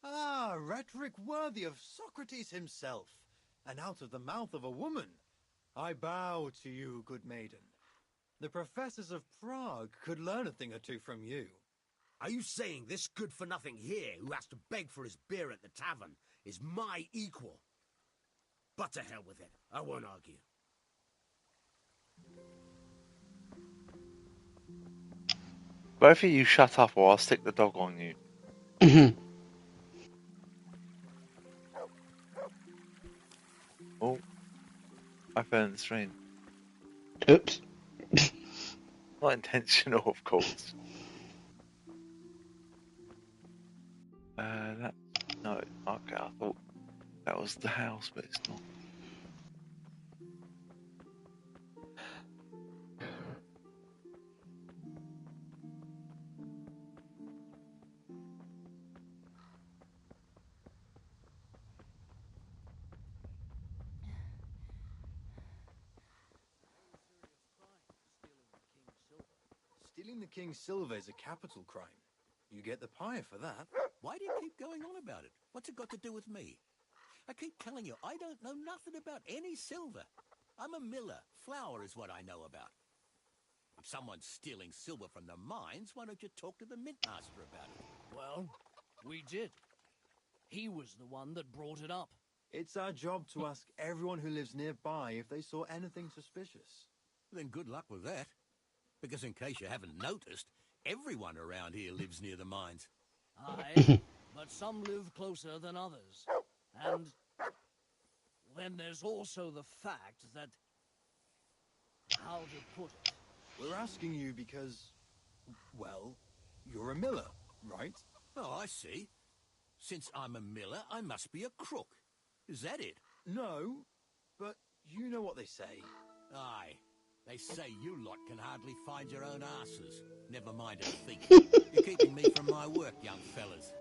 Ah, rhetoric worthy of Socrates himself, and out of the mouth of a woman. I bow to you, good maiden. The professors of Prague could learn a thing or two from you. Are you saying this good-for-nothing here, who has to beg for his beer at the tavern, is my equal? But to hell with it. I won't argue. Both of you shut up or I'll stick the dog on you. Oh, I found the stream. Oops. Not intentional, of course. No, okay, I thought that was the house, but it's not. Stealing the king's silver is a capital crime. You get the pie for that. Why do you keep going on about it? What's it got to do with me? I keep telling you, I don't know nothing about any silver. I'm a miller. Flour is what I know about. If someone's stealing silver from the mines, why don't you talk to the mint master about it? Well, we did. He was the one that brought it up. It's our job to ask everyone who lives nearby if they saw anything suspicious. Then good luck with that. Because in case you haven't noticed, everyone around here lives near the mines. Aye, but some live closer than others. And then there's also the fact that... How to put it? We're asking you because, well, you're a miller, right? Oh, I see. Since I'm a miller, I must be a crook. Is that it? No, but you know what they say. Aye. They say you lot can hardly find your own asses. Never mind a thief. You're keeping me from my work, young fellas.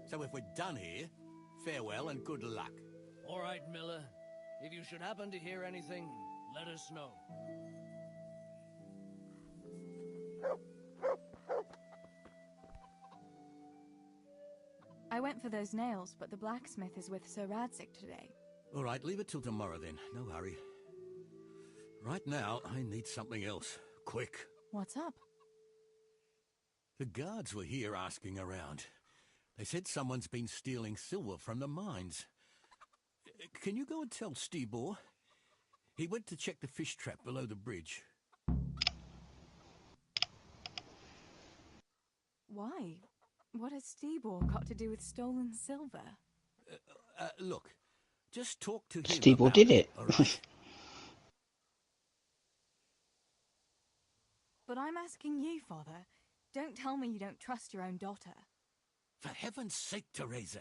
So if we're done here, farewell and good luck. All right, Miller. If you should happen to hear anything, let us know. I went for those nails, but the blacksmith is with Sir Radzik today. All right, leave it till tomorrow then. No hurry. Right now, I need something else. Quick. What's up? The guards were here asking around. They said someone's been stealing silver from the mines. Can you go and tell Stibor? He went to check the fish trap below the bridge. Why? What has Stibor got to do with stolen silver? Look, just talk to him. Stibor did it. All right? But I'm asking you, Father. Don't tell me you don't trust your own daughter. For heaven's sake, Teresa.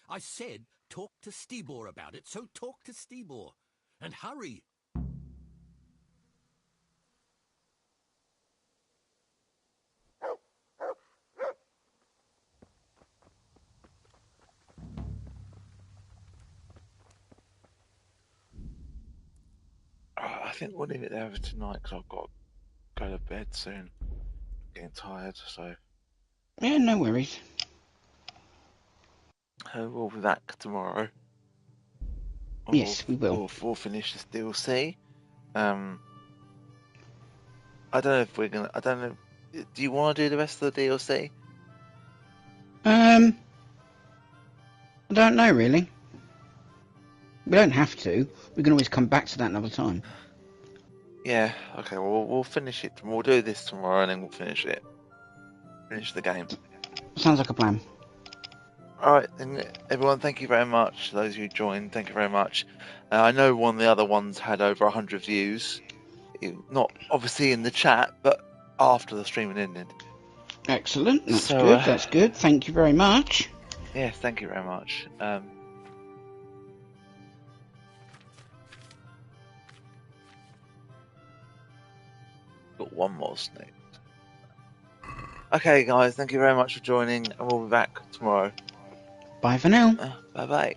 I said talk to Stibor about it, so talk to Stibor. And hurry. I think we'll leave it there for tonight because I've got to go to bed soon. Getting tired, so. Yeah, no worries. We'll be back tomorrow. Yes, we will. We'll finish this DLC. I don't know if we're gonna. I don't know. Do you want to do the rest of the DLC? I don't know really. We don't have to. We can always come back to that another time. Yeah. Okay. Well, we'll finish it. We'll do this tomorrow, and then we'll finish it. Finish the game. Sounds like a plan. Alright, then everyone, thank you very much. Those who joined, thank you very much. I know one of the other ones had over 100 views. Not obviously in the chat, but after the stream had ended. Excellent, that's good, that's good. Thank you very much. Yes, thank you very much. got one more sneak. Okay, guys, thank you very much for joining, and we'll be back tomorrow. Bye for now. Bye-bye.